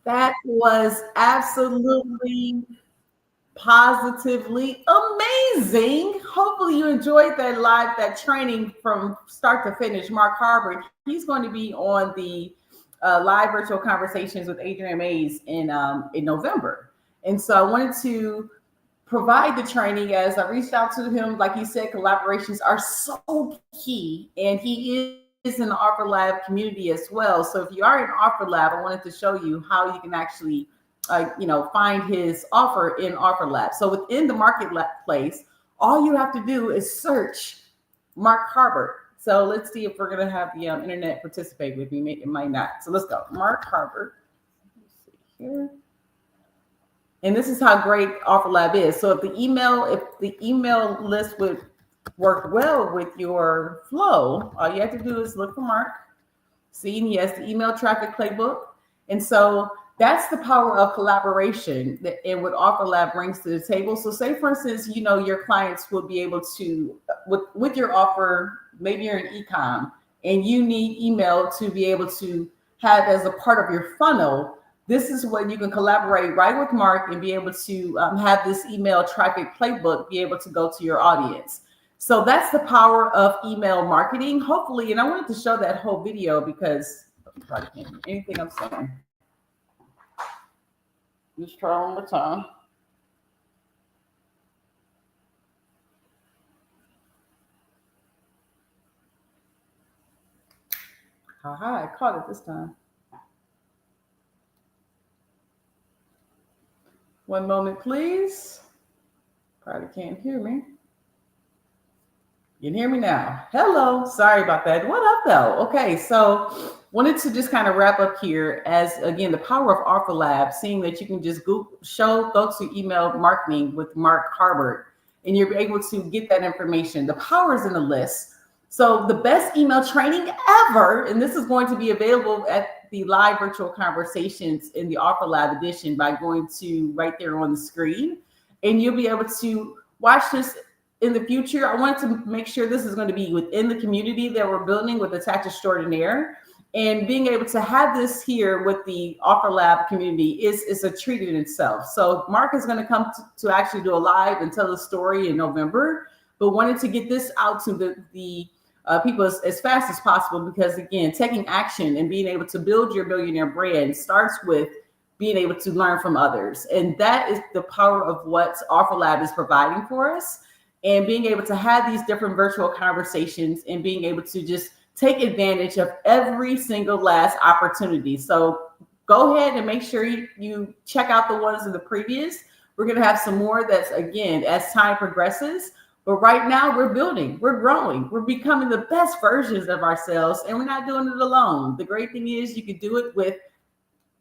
That was absolutely positively amazing. Hopefully you enjoyed that training from start to finish. Mark Harbert, he's going to be on the live virtual conversations with Adriane Mayes in November. And so I wanted to provide the training as I reached out to him. Like you said, collaborations are so key, and he is in the OfferLab community as well. So if you are in OfferLab, I wanted to show you how you can actually find his offer in OfferLab. So within the marketplace, all you have to do is search Mark Harbert. So let's see if we're going to have the internet participate with me. It might not. So let's go. Mark Harbert. Let's see here. And this is how great OfferLab is. So if the email list would work well with your flow, all you have to do is look for Mark. See, and he has the email traffic playbook. And so that's the power of collaboration and what OfferLab brings to the table. So say, for instance, your clients will be able to, with your offer, maybe you're in e-com and you need email to be able to have as a part of your funnel. This is when you can collaborate right with Mark and be able to have this email traffic playbook be able to go to your audience. So that's the power of email marketing, hopefully. And I wanted to show that whole video because I probably can't hear anything I'm saying. Let's try one more time. Haha, I caught it this time. One moment, please. Probably can't hear me. You can hear me now. Hello. Sorry about that. What up, though? Okay, so wanted to just kind of wrap up here as, again, the power of OfferLab, seeing that you can just go to email marketing with Mark Harbert, and you're able to get that information. The power is in the list. So the best email training ever, and this is going to be available at the live virtual conversations in the OfferLab edition by going to right there on the screen, and you'll be able to watch this in the future. I wanted to make sure this is going to be within the community that we're building with Attach Extraordinaire, and being able to have this here with the OfferLab community is a treat in itself. So Mark is going to come to actually do a live and tell the story in November, but wanted to get this out to the people as fast as possible, because again, taking action and being able to build your billionaire brand starts with being able to learn from others. And that is the power of what OfferLab is providing for us, and being able to have these different virtual conversations and being able to just take advantage of every single last opportunity. So go ahead and make sure you check out the ones in the previous. We're going to have some more that's, again, as time progresses. But right now we're building, we're growing, we're becoming the best versions of ourselves, and we're not doing it alone. The great thing is you can do it with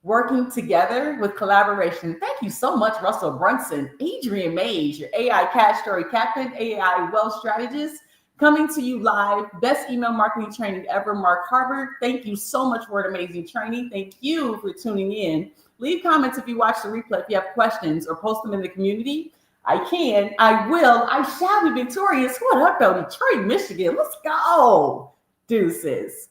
working together, with collaboration. Thank you so much, Russell Brunson, Adriane Mayes, your AI cash story captain, AI wealth strategist, coming to you live. Best email marketing training ever, Mark Harbert. Thank you so much for an amazing training. Thank you for tuning in. Leave comments if you watch the replay, if you have questions, or post them in the community. I can, I will, I shall be victorious. What up, though? Detroit, Michigan. Let's go. Deuces.